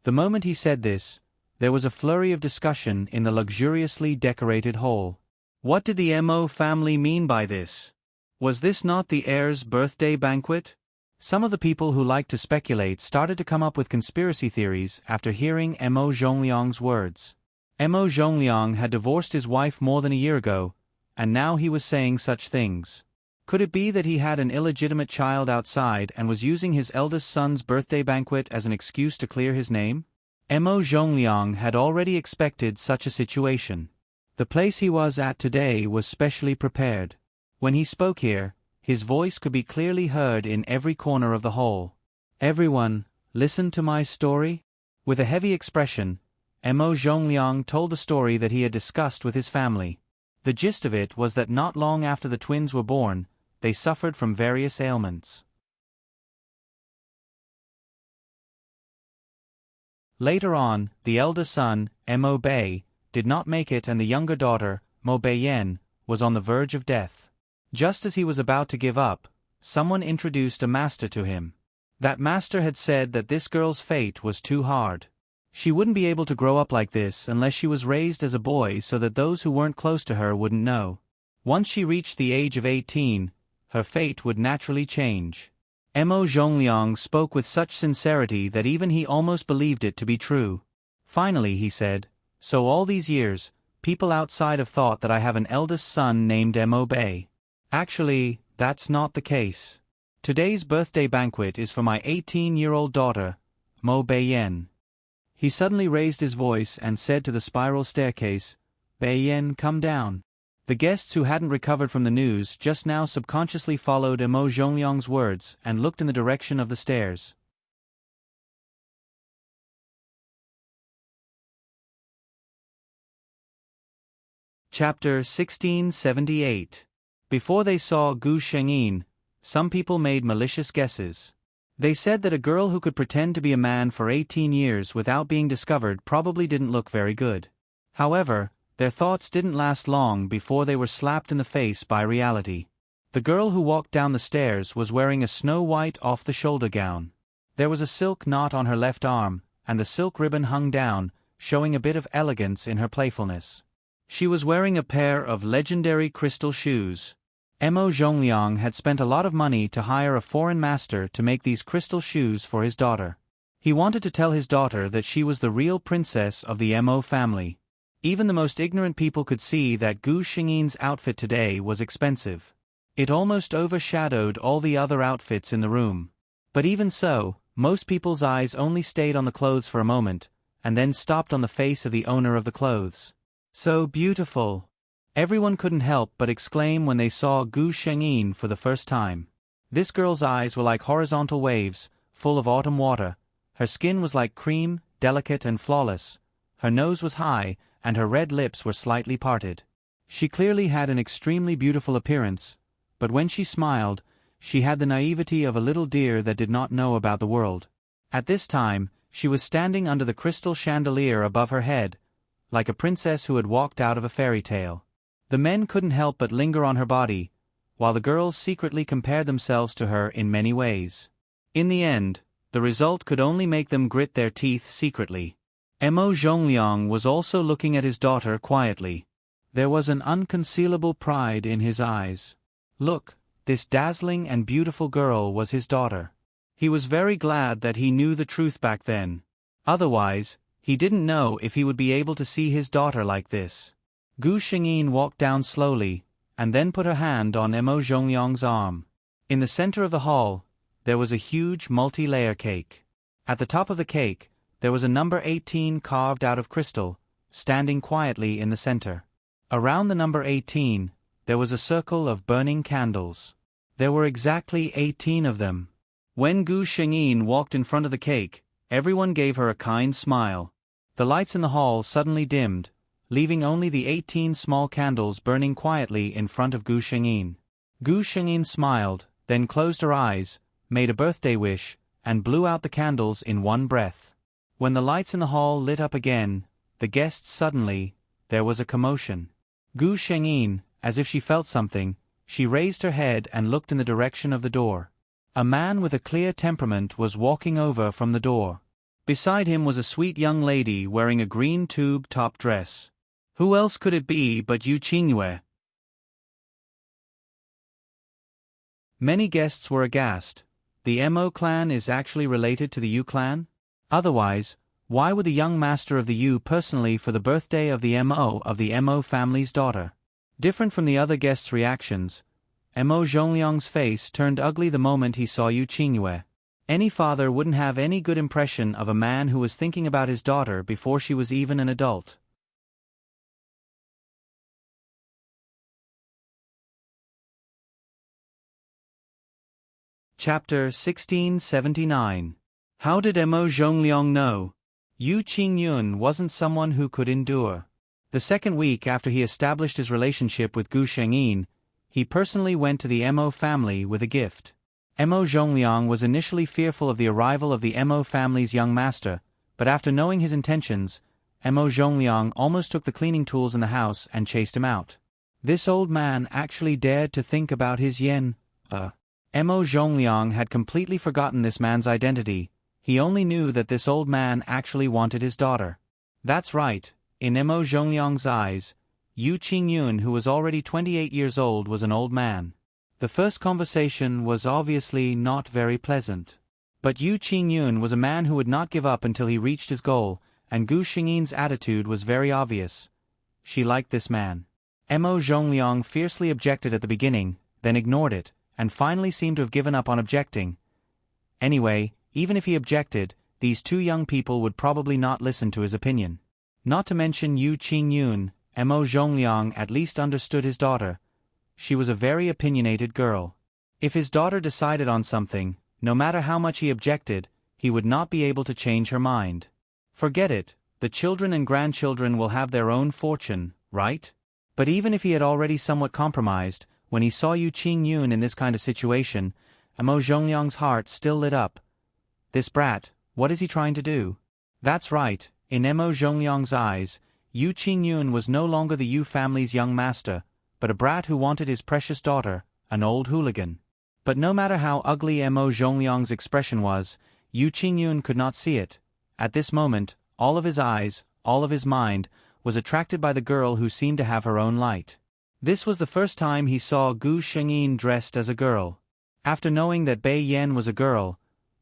The moment he said this, there was a flurry of discussion in the luxuriously decorated hall. What did the Mo family mean by this? Was this not the heir's birthday banquet? Some of the people who liked to speculate started to come up with conspiracy theories after hearing Mo Zhongliang's words. Mo Zhongliang had divorced his wife more than a year ago, and now he was saying such things. Could it be that he had an illegitimate child outside and was using his eldest son's birthday banquet as an excuse to clear his name? Mo Zhongliang had already expected such a situation. The place he was at today was specially prepared. When he spoke here, his voice could be clearly heard in every corner of the hall. Everyone, listen to my story? With a heavy expression, Mo Zhongliang told the story that he had discussed with his family. The gist of it was that not long after the twins were born, they suffered from various ailments. Later on, the elder son, Mo Bei, did not make it, and the younger daughter, Mo Beiyan, was on the verge of death. Just as he was about to give up, someone introduced a master to him. That master had said that this girl's fate was too hard. She wouldn't be able to grow up like this unless she was raised as a boy so that those who weren't close to her wouldn't know. Once she reached the age of 18, her fate would naturally change. Mo Zhongliang spoke with such sincerity that even he almost believed it to be true. Finally he said, "So all these years, people outside have thought that I have an eldest son named Mo Bei. Actually, that's not the case. Today's birthday banquet is for my 18-year-old daughter, Mo Beiyan." He suddenly raised his voice and said to the spiral staircase, "Beiyan, come down." The guests who hadn't recovered from the news just now subconsciously followed Mo Zhongliang's words and looked in the direction of the stairs. Chapter 1678. Before they saw Gu Shengyin, some people made malicious guesses. They said that a girl who could pretend to be a man for 18 years without being discovered probably didn't look very good. However, their thoughts didn't last long before they were slapped in the face by reality. The girl who walked down the stairs was wearing a snow-white off-the-shoulder gown. There was a silk knot on her left arm, and the silk ribbon hung down, showing a bit of elegance in her playfulness. She was wearing a pair of legendary crystal shoes. Mo Zhongliang had spent a lot of money to hire a foreign master to make these crystal shoes for his daughter. He wanted to tell his daughter that she was the real princess of the Mo family. Even the most ignorant people could see that Gu Shengyin's outfit today was expensive. It almost overshadowed all the other outfits in the room. But even so, most people's eyes only stayed on the clothes for a moment, and then stopped on the face of the owner of the clothes. So beautiful! Everyone couldn't help but exclaim when they saw Gu Shengyin for the first time. This girl's eyes were like horizontal waves, full of autumn water. Her skin was like cream, delicate and flawless. Her nose was high, and her red lips were slightly parted. She clearly had an extremely beautiful appearance, but when she smiled, she had the naivety of a little deer that did not know about the world. At this time, she was standing under the crystal chandelier above her head, like a princess who had walked out of a fairy tale. The men couldn't help but linger on her body, while the girls secretly compared themselves to her in many ways. In the end, the result could only make them grit their teeth secretly. Mo Zhongliang was also looking at his daughter quietly. There was an unconcealable pride in his eyes. Look, this dazzling and beautiful girl was his daughter. He was very glad that he knew the truth back then. Otherwise, he didn't know if he would be able to see his daughter like this. Gu Shengyin walked down slowly, and then put her hand on Mo Zhongliang's arm. In the center of the hall, there was a huge multi-layer cake. At the top of the cake, there was a number 18 carved out of crystal, standing quietly in the center. Around the number 18, there was a circle of burning candles. There were exactly 18 of them. When Gu Shengyin walked in front of the cake, everyone gave her a kind smile. The lights in the hall suddenly dimmed, leaving only the 18 small candles burning quietly in front of Gu Shengyin. Gu Shengyin smiled, then closed her eyes, made a birthday wish, and blew out the candles in one breath. When the lights in the hall lit up again, the guests suddenly, there was a commotion. Gu Shengyin, as if she felt something, she raised her head and looked in the direction of the door. A man with a clear temperament was walking over from the door. Beside him was a sweet young lady wearing a green tube-top dress. Who else could it be but Yu Qingyue? Many guests were aghast. The Mo clan is actually related to the Yu clan? Otherwise, why would the young master of the Yu personally for the birthday of the Mo family's daughter? Different from the other guests' reactions, Mo Zhongliang's face turned ugly the moment he saw Yu Qingyue. Any father wouldn't have any good impression of a man who was thinking about his daughter before she was even an adult. Chapter 1679. How did Mo Zhongliang know? Yu Qingyun wasn't someone who could endure. The second week after he established his relationship with Gu Shengyin, he personally went to the Mo family with a gift. Mo Zhongliang was initially fearful of the arrival of the Mo family's young master, but after knowing his intentions, Mo Zhongliang almost took the cleaning tools in the house and chased him out. This old man actually dared to think about his yen. Mo Zhongliang had completely forgotten this man's identity. He only knew that this old man actually wanted his daughter. That's right, in Mo Zhongliang's eyes, Yu Qingyun, who was already 28 years old, was an old man. The first conversation was obviously not very pleasant. But Yu Qingyun was a man who would not give up until he reached his goal, and Gu Shengyin's attitude was very obvious. She liked this man. Mo Zhongliang fiercely objected at the beginning, then ignored it, and finally seemed to have given up on objecting. Anyway, even if he objected, these two young people would probably not listen to his opinion. Not to mention Yu Qingyun, Mo Zhongliang at least understood his daughter. She was a very opinionated girl. If his daughter decided on something, no matter how much he objected, he would not be able to change her mind. Forget it, the children and grandchildren will have their own fortune, right? But even if he had already somewhat compromised, when he saw Yu Qingyun in this kind of situation, Mo Zhongliang's heart still lit up. This brat, what is he trying to do? That's right, in Mo Zhongliang's eyes, Yu Qingyun was no longer the Yu family's young master, but a brat who wanted his precious daughter, an old hooligan. But no matter how ugly Mo Zhongliang's expression was, Yu Qingyun could not see it. At this moment, all of his eyes, all of his mind, was attracted by the girl who seemed to have her own light. This was the first time he saw Gu Shengyin dressed as a girl. After knowing that Bai Yan was a girl,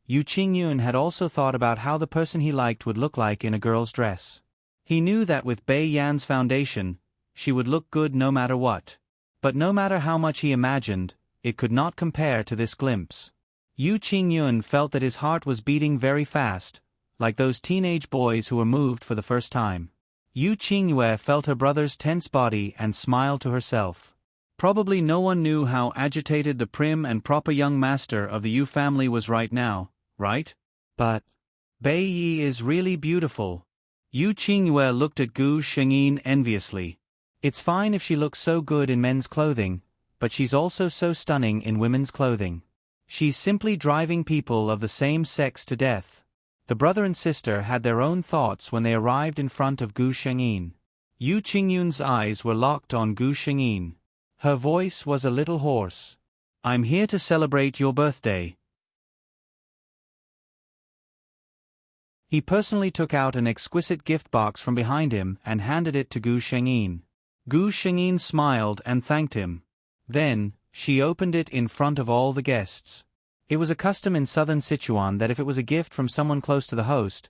Yu Qingyun had also thought about how the person he liked would look like in a girl's dress. He knew that with Bai Yan's foundation, she would look good no matter what. But no matter how much he imagined, it could not compare to this glimpse. Yu Qingyun felt that his heart was beating very fast, like those teenage boys who were moved for the first time. Yu Qingyue felt her brother's tense body and smiled to herself. Probably no one knew how agitated the prim and proper young master of the Yu family was right now, right? But Bai Yi is really beautiful. Yu Qingyue looked at Gu Shengyin enviously. It's fine if she looks so good in men's clothing, but she's also so stunning in women's clothing. She's simply driving people of the same sex to death. The brother and sister had their own thoughts when they arrived in front of Gu Shengyin. Yu Qingyun's eyes were locked on Gu Shengyin. Her voice was a little hoarse. I'm here to celebrate your birthday. He personally took out an exquisite gift box from behind him and handed it to Gu Shengyin. Gu Shengyin smiled and thanked him. Then, she opened it in front of all the guests. It was a custom in southern Sichuan that if it was a gift from someone close to the host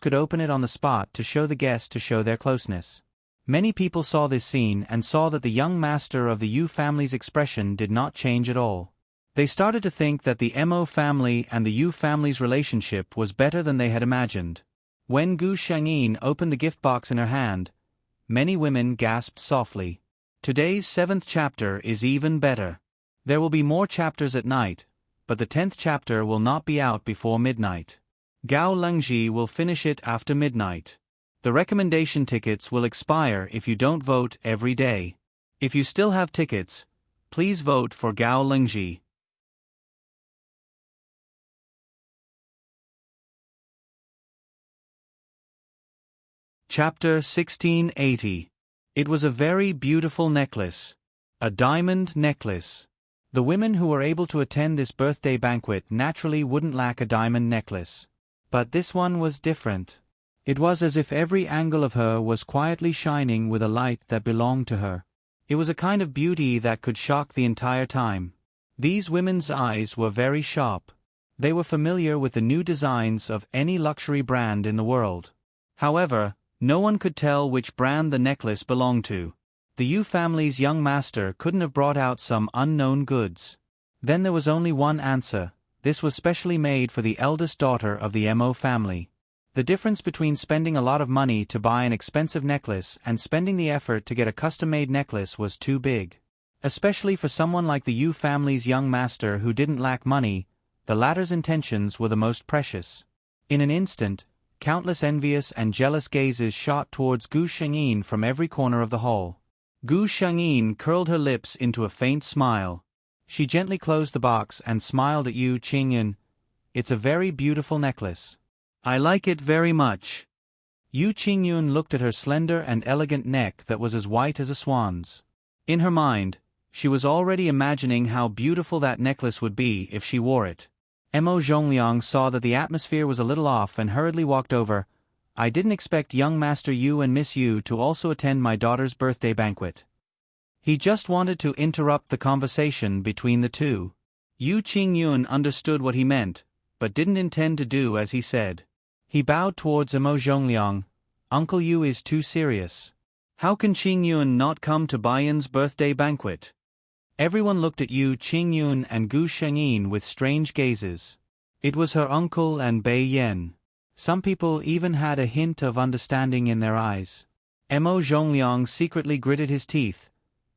could open it on the spot to show the guest to show their closeness. Many people saw this scene and saw that the young master of the Yu family's expression did not change at all. They started to think that the Mo family and the Yu family's relationship was better than they had imagined. When Gu Shengyin opened the gift box in her hand, many women gasped softly. Today's 7th chapter is even better. There will be more chapters at night, but the 10th chapter will not be out before midnight. Gao Lengji will finish it after midnight. The recommendation tickets will expire if you don't vote every day. If you still have tickets, please vote for Gao Lengji. Chapter 1680. It was a very beautiful necklace. A diamond necklace. The women who were able to attend this birthday banquet naturally wouldn't lack a diamond necklace. But this one was different. It was as if every angle of her was quietly shining with a light that belonged to her. It was a kind of beauty that could shock the entire time. These women's eyes were very sharp. They were familiar with the new designs of any luxury brand in the world. However, no one could tell which brand the necklace belonged to. The Yu family's young master couldn't have brought out some unknown goods. Then there was only one answer. This was specially made for the eldest daughter of the Mo family. The difference between spending a lot of money to buy an expensive necklace and spending the effort to get a custom-made necklace was too big. Especially for someone like the Yu family's young master who didn't lack money, the latter's intentions were the most precious. In an instant, countless envious and jealous gazes shot towards Gu Shengyin from every corner of the hall. Gu Shengyin curled her lips into a faint smile. She gently closed the box and smiled at Yu Qingyun. It's a very beautiful necklace. I like it very much. Yu Qingyun looked at her slender and elegant neck that was as white as a swan's. In her mind, she was already imagining how beautiful that necklace would be if she wore it. Mo Zhongliang saw that the atmosphere was a little off and hurriedly walked over. I didn't expect young Master Yu and Miss Yu to also attend my daughter's birthday banquet. He just wanted to interrupt the conversation between the two. Yu Qingyun understood what he meant, but didn't intend to do as he said. He bowed towards Mo Zhongliang. Uncle Yu is too serious. How can Qingyun not come to Baiyan's birthday banquet? Everyone looked at Yu Qingyun and Gu Shengyin with strange gazes. It was her uncle and Bai Yan. Some people even had a hint of understanding in their eyes. Mo Zhongliang secretly gritted his teeth.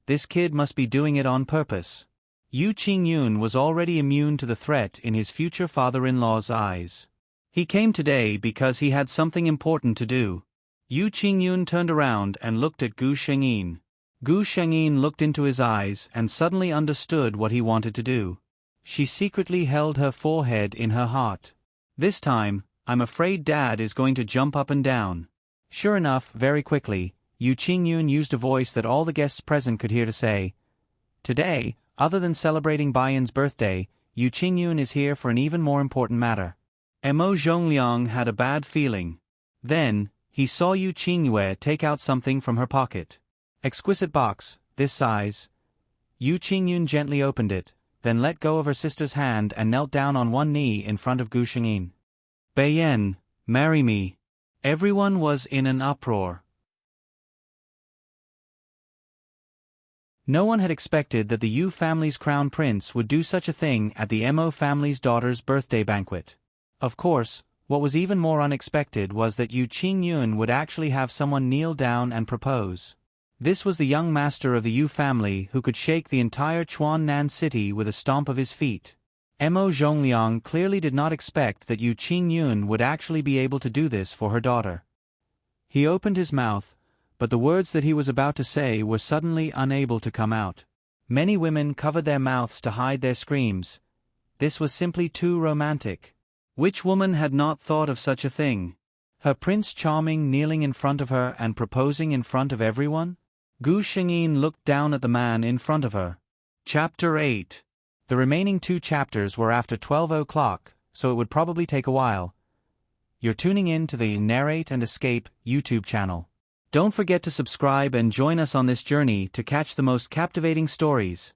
This kid must be doing it on purpose. Yu Qingyun was already immune to the threat in his future father-in-law's eyes. He came today because he had something important to do. Yu Qingyun turned around and looked at Gu Shengyin. Gu Shengyin looked into his eyes and suddenly understood what he wanted to do. She secretly held her forehead in her heart. This time, I'm afraid Dad is going to jump up and down. Sure enough, very quickly, Yu Qingyun used a voice that all the guests present could hear to say, "Today, other than celebrating Baiyan's birthday, Yu Qingyun is here for an even more important matter." Mo Zhongliang had a bad feeling. Then, he saw Yu Qingyue take out something from her pocket. Exquisite box, this size. Yu Qingyun gently opened it, then let go of her sister's hand and knelt down on one knee in front of Gu Shengyin. "Baiyan, marry me." Everyone was in an uproar. No one had expected that the Yu family's crown prince would do such a thing at the Mo family's daughter's birthday banquet. Of course, what was even more unexpected was that Yu Qingyun would actually have someone kneel down and propose. This was the young master of the Yu family who could shake the entire Chuannan city with a stomp of his feet. Mo Zhongliang clearly did not expect that Yu Qingyun would actually be able to do this for her daughter. He opened his mouth, but the words that he was about to say were suddenly unable to come out. Many women covered their mouths to hide their screams. This was simply too romantic. Which woman had not thought of such a thing? Her Prince Charming kneeling in front of her and proposing in front of everyone? Gu Shengyin looked down at the man in front of her. Chapter 8. The remaining 2 chapters were after 12 o'clock, so it would probably take a while. You're tuning in to the Narrate and Escape YouTube channel. Don't forget to subscribe and join us on this journey to catch the most captivating stories.